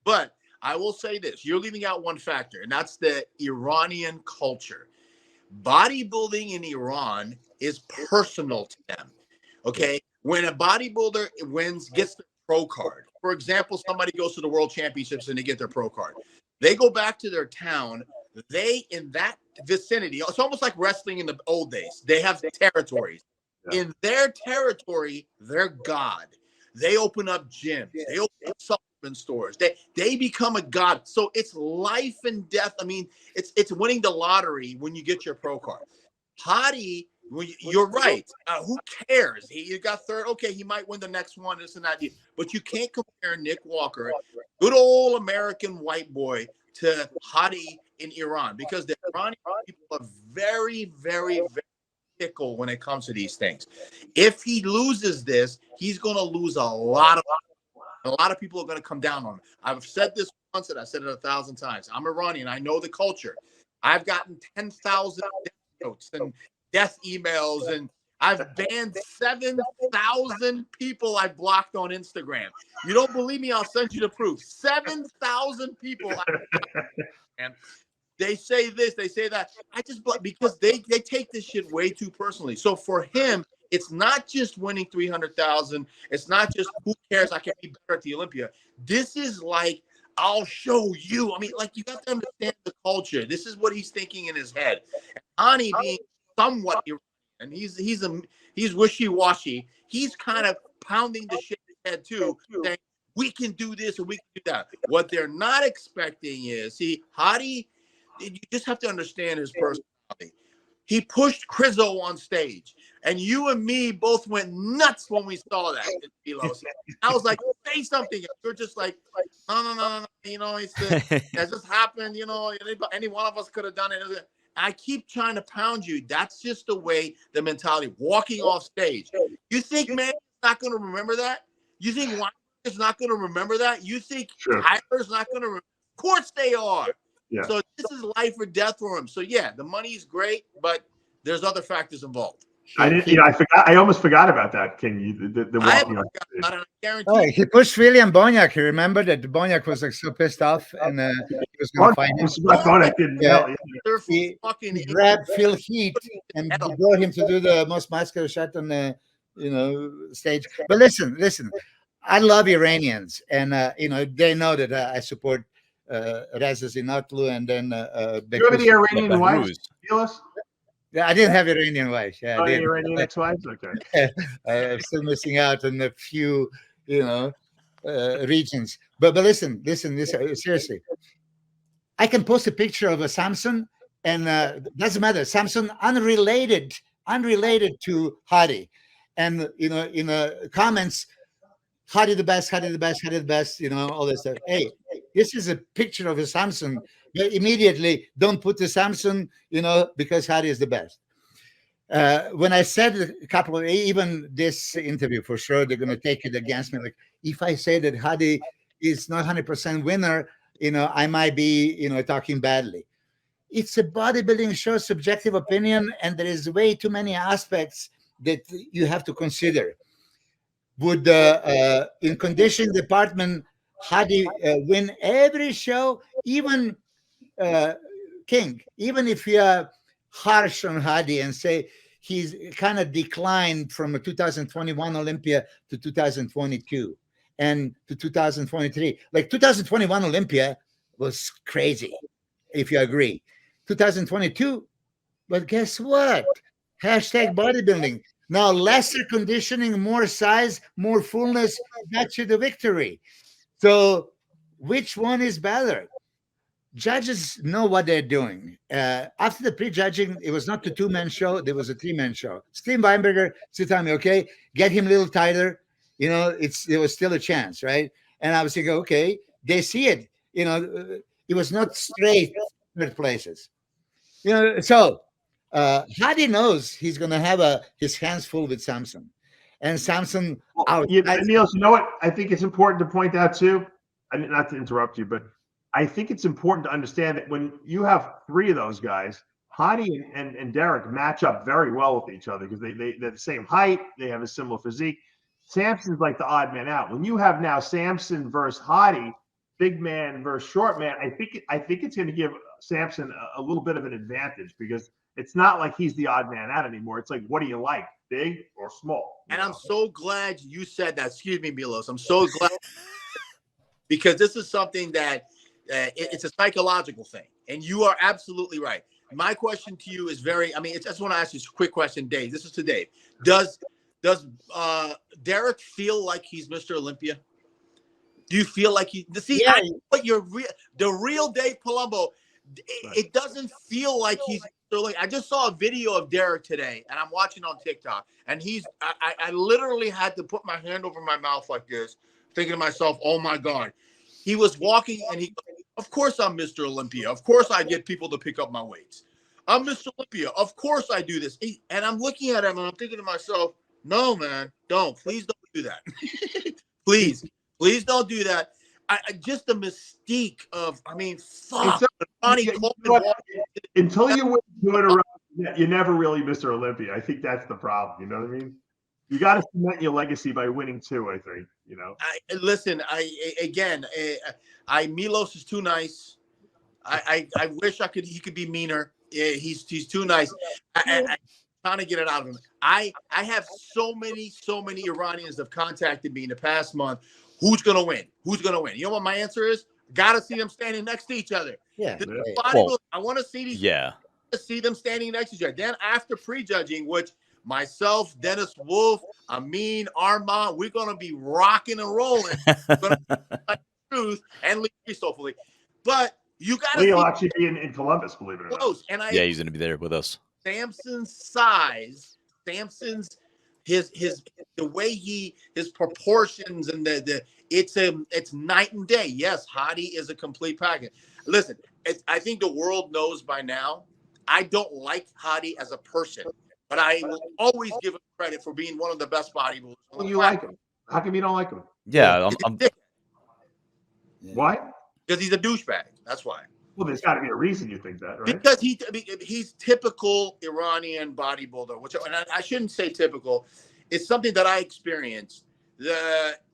But I will say this. You're leaving out one factor, and that's the Iranian culture. Bodybuilding in Iran is personal to them. Okay? When a bodybuilder gets the pro card, for example, somebody goes to the World Championships and they get their pro card. They go back to their town. In that vicinity, it's almost like wrestling in the old days. They have territories. Yeah. In their territory, they're God. They open up gyms. They open up supplement stores. They become a god. So it's life and death. I mean, it's winning the lottery when you get your pro card. Hadi, you're right. Who cares? He got third. Okay, he might win the next one. This and that. But you can't compare Nick Walker, good old American white boy, to Hadi in Iran, because the Iranian people are very, very, very fickle when it comes to these things. If he loses this, he's going to lose a lot of people are going to come down on him. I've said this once and I said it 1,000 times. I'm Iranian. I know the culture. I've gotten 10,000 death notes and death emails, and I've banned 7,000 people I blocked on Instagram. You don't believe me? I'll send you the proof. 7,000 people. And they say this, they say that. I just block because they take this shit way too personally. So for him, it's not just winning 300,000. It's not just who cares. I can be better at the Olympia. This is like, I'll show you. I mean, like, you got to understand the culture. This is what he's thinking in his head. Ani being somewhat Iranian, and he's wishy-washy. He's kind of pounding the shit in his head too, saying we can do this or we can do that. What they're not expecting is, Hadi, you just have to understand his personality. He pushed Crizzo on stage, and you and me both went nuts when we saw that. I was like, say something. You're just like, no. That just happened. Any one of us could have done it. I keep trying to pound you. That's just the way, the mentality, walking off stage. You think man is not going to remember that? You think Weinberg is not going to remember that? You think Tyler's not going to remember? Of course they are. Yeah. So is life or death for him. So yeah, the money is great, but there's other factors involved. I didn't. You know, I forgot. I almost forgot about that, King. The I walking on haven't stage. got it, I guarantee. Oh, he pushed William Bonyak. You remember that Bonyak was like so pissed off, and he was going to fight him. Bonyak didn't Yeah. help. He grabbed Phil Heath and brought him to do the most muscular shot on the stage. But listen, I love Iranians, and they know that I support Reza Zinatlu, and then You have any Iranian wives, Milos? Yeah, I didn't have Iranian wife. Yeah, I didn't. Iranian ex-wives? Okay. I'm still missing out on a few, regions. But listen, seriously. I can post a picture of a Samson, and doesn't matter. Samson unrelated to Hadi, and in the comments, Hadi the best, Hadi the best, Hadi the best. All this stuff. Hey, this is a picture of a Samson. Immediately, don't put the Samson, because Hadi is the best. When I said a couple of, even this interview for sure, they're going to take it against me. Like, if I say that Hadi is not 100% winner, I might be, talking badly. It's a bodybuilding show, subjective opinion, and there is way too many aspects that you have to consider. Would in conditioning department Hadi win every show, even King, even if you are harsh on Hadi and say he's kind of declined from a 2021 Olympia to 2022 and to 2023. Like 2021 Olympia was crazy, if you agree. 2022, but guess what? Hashtag bodybuilding. Now lesser conditioning, more size, more fullness, got you the victory. So which one is better? Judges know what they're doing. After the prejudging, it was not a two-man show. There was a three-man show. Steve Weinberger said to me, okay, get him a little tighter. There was still a chance, right? And I was thinking, okay, they see it. It was not straight third places. So Hadi knows he's going to have his hands full with Samson. And Samson out. Niels, you know what? I think it's important to point out too. I mean, not to interrupt you, but I think it's important to understand that when you have three of those guys, Hadi and Derek match up very well with each other because they're the same height, they have a similar physique. Samson's like the odd man out. When you have now Samson versus Hadi, big man versus short man, I think it's going to give Samson a little bit of an advantage because it's not like he's the odd man out anymore. It's like, what do you like, big or small? And I'm so glad you said that. Excuse me, Milos. I'm so glad because this is something that it's a psychological thing, and you are absolutely right. My question to you is I just want to ask you a quick question, Dave. This is to Dave. Does Derek feel like he's Mr. Olympia? Do you feel like but the real Dave Palumbo, it doesn't feel like he's Mr. Olympia. I just saw a video of Derek today, and I'm watching on TikTok, and I literally had to put my hand over my mouth like this, thinking to myself, oh my God. He was walking, and of course I'm Mr. Olympia. Of course I get people to pick up my weights. I'm Mr. Olympia. Of course I do this. And I'm looking at him, and I'm thinking to myself, no, man, please don't do that. Please don't do that. Just the mystique of, fuck. Until you win two in a row, you're never really Mr. Olympia. I think that's the problem. You know what I mean? You got to cement your legacy by winning two, I think, Milos is too nice. I wish he could be meaner. He's too nice. I'm trying to get it out of him. I have so many Iranians have contacted me in the past month. Who's going to win? You know what my answer is? Got to see them standing next to each other. Yeah. I want to see these. Yeah. See them standing next to each other. Then after prejudging, which myself, Dennis Wolf, Amin, Armand, we're going to be rocking and rolling. Truth and Lee, hopefully. But you got to Lee will actually be in Columbus, believe it or not. And he's going to be there with us. Samson's size, his the way his proportions and it's night and day. Yes, Hadi is a complete package. Listen, I think the world knows by now. I don't like Hadi as a person, but I will always give him credit for being one of the best bodybuilders. Well, you like him? How come you don't like him? Yeah, Why? Because he's a douchebag. That's why. Well, there's got to be a reason you think that, right? Because he's typical Iranian bodybuilder, which and I shouldn't say typical. It's something that I experienced.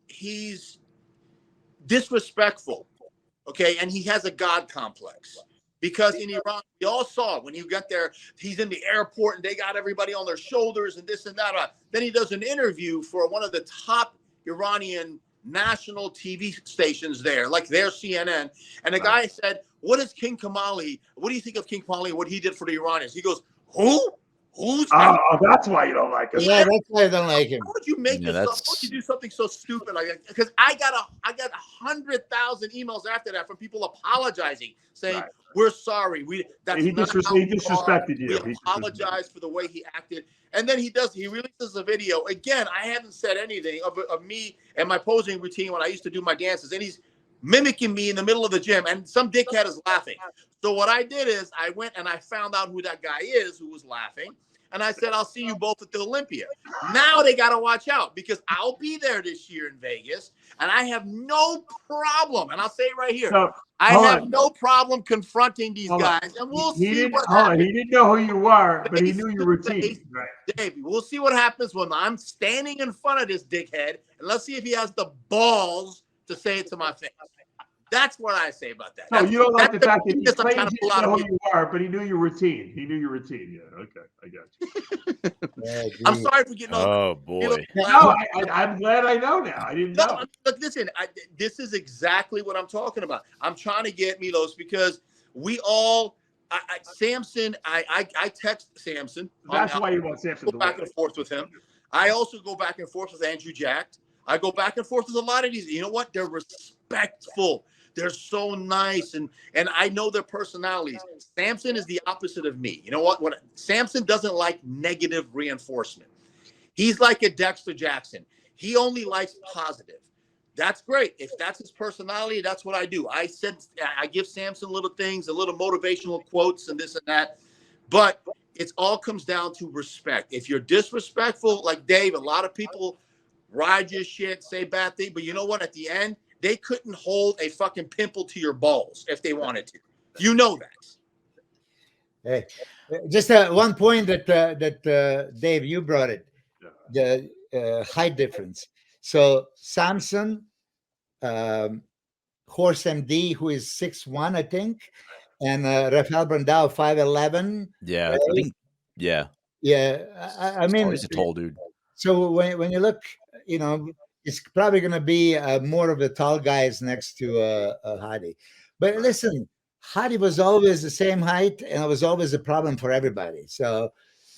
He's disrespectful, okay, and he has a God complex. Because in Iran, we all saw when you got there, he's in the airport and they got everybody on their shoulders and this and that. Then he does an interview for one of the top Iranian national TV stations there, like their CNN. And the guy said, what is King Kamali? What do you think of King Kamali, what he did for the Iranians? He goes, who? Who's Oh, that's why you don't like him. Yeah, that's why I don't like him. How would you make yourself? How would you do something so stupid like that? Because I got 100,000 emails after that from people apologizing, saying we're sorry. He disrespected you. We apologize for the way he acted. And then he releases a video. Again, I haven't said anything of me and my posing routine when I used to do my dances, and he's mimicking me in the middle of the gym, and some dickhead is laughing. So what I did is I went and I found out who that guy is who was laughing. And I said, I'll see you both at the Olympia. Now they got to watch out because I'll be there this year in Vegas. And I have no problem. And I'll say it right here. I have no problem confronting these guys. And we'll see what happens. He didn't know who you were, but he knew your routine. Right. Dave, we'll see what happens when I'm standing in front of this dickhead. And let's see if he has the balls to say it to my face. That's what I say about that. No, you don't like the fact that he claimed he didn't know who you are, but he knew your routine. He knew your routine. Yeah, okay, I got you. I'm sorry for getting Oh, boy. No, I'm glad I know now. I didn't know. Look, listen, this is exactly what I'm talking about. I'm trying to get Milos because we all, Samson, I text Samson. That's why you want Samson to go back and forth with him. I also go back and forth with Andrew Jack. I go back and forth with a lot of these. You know what? They're respectful. They're so nice, and I know their personalities. Samson is the opposite of me. You know what? Samson doesn't like negative reinforcement. He's like a Dexter Jackson. He only likes positive. That's great. If that's his personality, that's what I do. I give Samson little things, a little motivational quotes and this and that. But it all comes down to respect. If you're disrespectful, like Dave, a lot of people ride your shit, say bad things, but you know what? At the end, they couldn't hold a fucking pimple to your balls if they wanted to. You know that. Hey, just one point that Dave, you brought it, the height difference. So Samson, Horse MD, who is 6'1", I think, and Rafael Brandao, 5'11". Yeah, right? I think, yeah. I mean, he's a tall dude. So when you look, you know, it's probably going to be more of the tall guys next to Hadi. But listen, Hadi was always the same height, and it was always a problem for everybody. So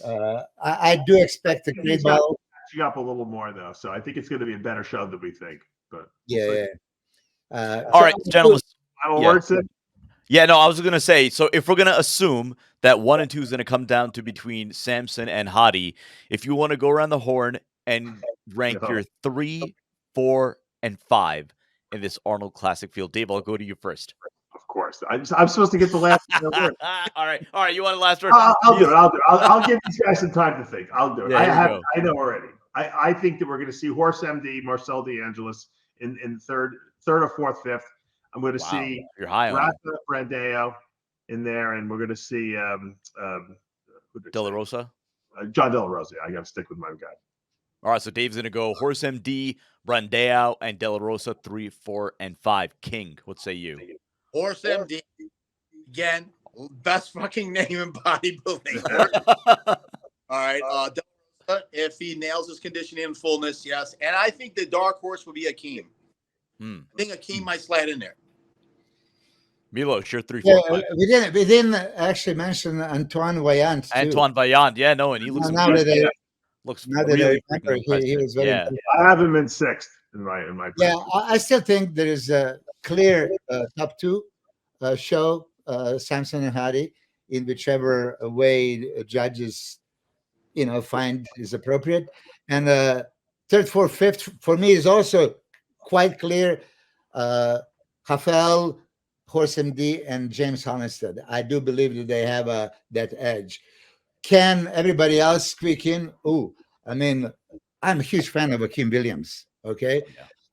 I do expect a great battle. You up a little more though, so I think it's going to be a better show than we think. But all right, gentlemen. Yeah, no, I was going to say, so if we're going to assume that 1 and 2 is going to come down to between Samson and Hadi, if you want to go around the horn and rank your 3, 4, and 5 in this Arnold Classic field. Dave, I'll go to you first. Of course. I'm supposed to get the last word. All right. You want the last word? I'll do it. I'll give these guys some time to think. I'll do it. Yeah, I know already. I think that we're going to see Horse MD, Marcel DeAngelis in third or fourth, fifth. I'm going to see Rafa Brandao in there, and we're going to see De La Rosa? John De La Rosa. I got to stick with my guy. All right, so Dave's going to go Horse MD, Brandao, and De La Rosa, 3, 4, and 5. King, what say you? Horse MD, again, best fucking name in bodybuilding. All right, De La Rosa, if he nails his conditioning in fullness, yes. And I think the dark horse will be Akeem. I think Akeem might slide in there. Milos, you're 3, 4, 5. We didn't actually mention Antoine Vaillant. Antoine Vaillant, yeah, no, and he looks looks really he was very I have him in 6th in my yeah, I still think there is a clear top 2 show, Samson and Hadi, in whichever way judges, you know, find is appropriate. And 3rd, 4th, 5th for me is also quite clear. Rafael, Horse MD, and James Hollistead. I do believe that they have that edge. Can everybody else squeak in? Oh, I mean, I'm a huge fan of Akeem Williams. Okay,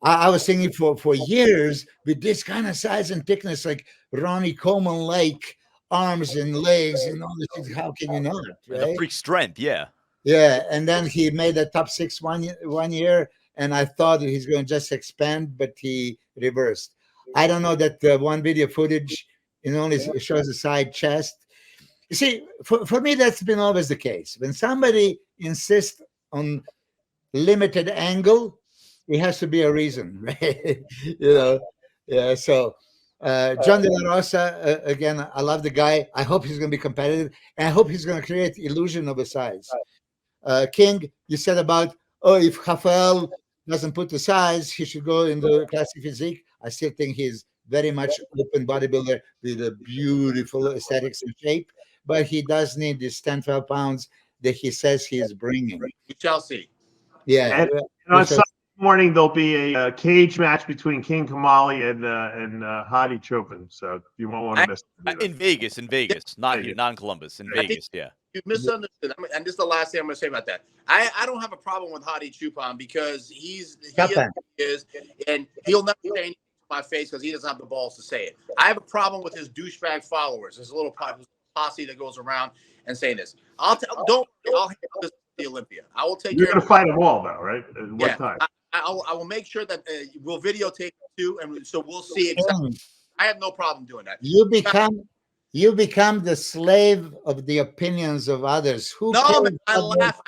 I was thinking for years with this kind of size and thickness, like Ronnie Coleman, like arms and legs and all this things. How can you not? And the Right? freak strength, yeah. Yeah. And then he made the top 6 one year, and I thought he's going to just expand, but he reversed. I don't know that one video footage only shows a side chest. You see, for me, that's been always the case. When somebody insists on limited angle, it has to be a reason, right? Yeah. So John De La Rosa, again, I love the guy. I hope he's going to be competitive, and I hope he's going to create illusion of a size. King, you said about, if Rafael doesn't put the size, he should go in the classic physique. I still think he's very much open bodybuilder with a beautiful aesthetics and shape, but he does need this 10, 12 pounds that he says he is bringing. We shall see. Yeah. And on Sunday morning, there'll be a cage match between King Kamali and Hadi Choopan. So you won't want to miss it. In Vegas, not here, not in Columbus, in Vegas, yeah. You misunderstood, and this is the last thing I'm going to say about that. I don't have a problem with Hadi Choopan because he is, and he'll never say anything to my face because he doesn't have the balls to say it. I have a problem with his douchebag followers. There's a little posse that goes around and saying this. I'll handle this at the Olympia. I will take. You're going to fight them all, though, right? At what time? I will make sure that we'll videotape too, and so we'll see exactly. I have no problem doing that. You become the slave of the opinions of others. I laugh.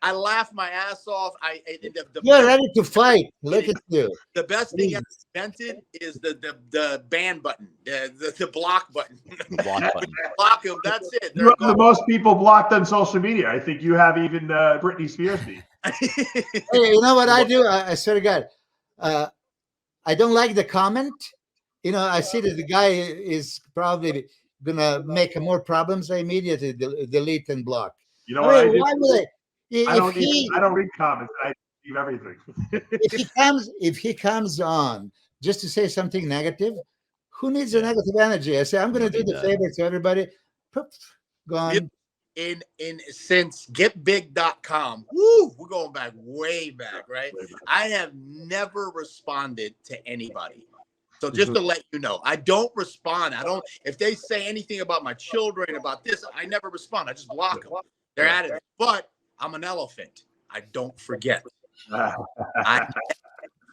I laugh my ass off. You're ready to fight. Look at you. The best thing I invented is the ban button, the block button. Block button. Block them. That's it. You have the most people blocked on social media. I think you have even Britney Spears beat. Hey, you know what I do? I swear to God, I don't like the comment. I see that the guy is probably gonna make more problems. I immediately delete and block. You know what I do? Why would I don't read comments. I leave everything. if he comes on just to say something negative, who needs a negative energy? I say I'm going to do the favor to everybody. Poof, gone. Since getbig.com, we're going back way back, right? I have never responded to anybody. So just to let you know, I don't respond. If they say anything about my children, about this, I never respond. I just block them. They're at it. But I'm an elephant. I don't forget. I never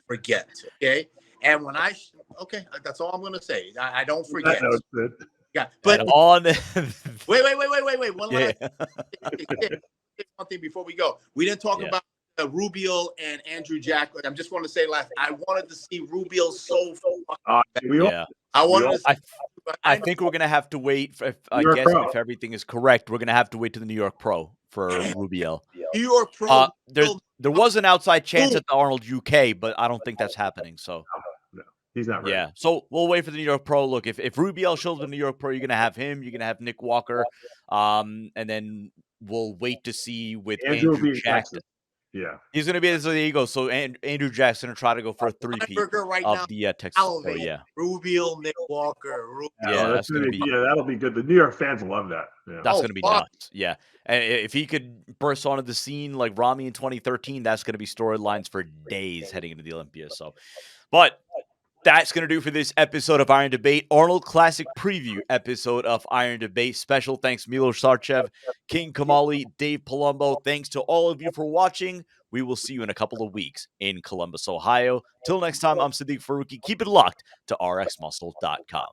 forget. Okay. And when that's all I'm going to say. I don't forget. Yeah. But on. Wait. One last one thing before we go. We didn't talk about Rubio and Andrew Jack. I just want to say, I wanted to see Rubio so. I think we're gonna have to wait. If everything is correct, we're gonna have to wait to the New York Pro for Rubio. New York Pro. There was an outside chance at the Arnold UK, but I don't think that's happening. So no, he's not ready. Yeah, so we'll wait for the New York Pro. Look, if Rubio shows up in the New York Pro, you're gonna have him. You're gonna have Nick Walker, and then we'll wait to see with Andrew Jackson. Yeah, he's going to be there you go. So Andrew Jackson will try to go for a 3-peat of the Texas. So, yeah, Rubio, Nick Walker. That's going to be that'll be good. The New York fans love that. Yeah. That's going to be nuts. Yeah, and if he could burst onto the scene like Rami in 2013, that's going to be storylines for days heading into the Olympia. So, but that's going to do for this episode of Iron Debate, Arnold Classic preview episode of Iron Debate. Special thanks, Milos Sarcev, King Kamali, Dave Palumbo. Thanks to all of you for watching. We will see you in a couple of weeks in Columbus, Ohio. Till next time, I'm Sadiq Faruqi. Keep it locked to rxmuscle.com.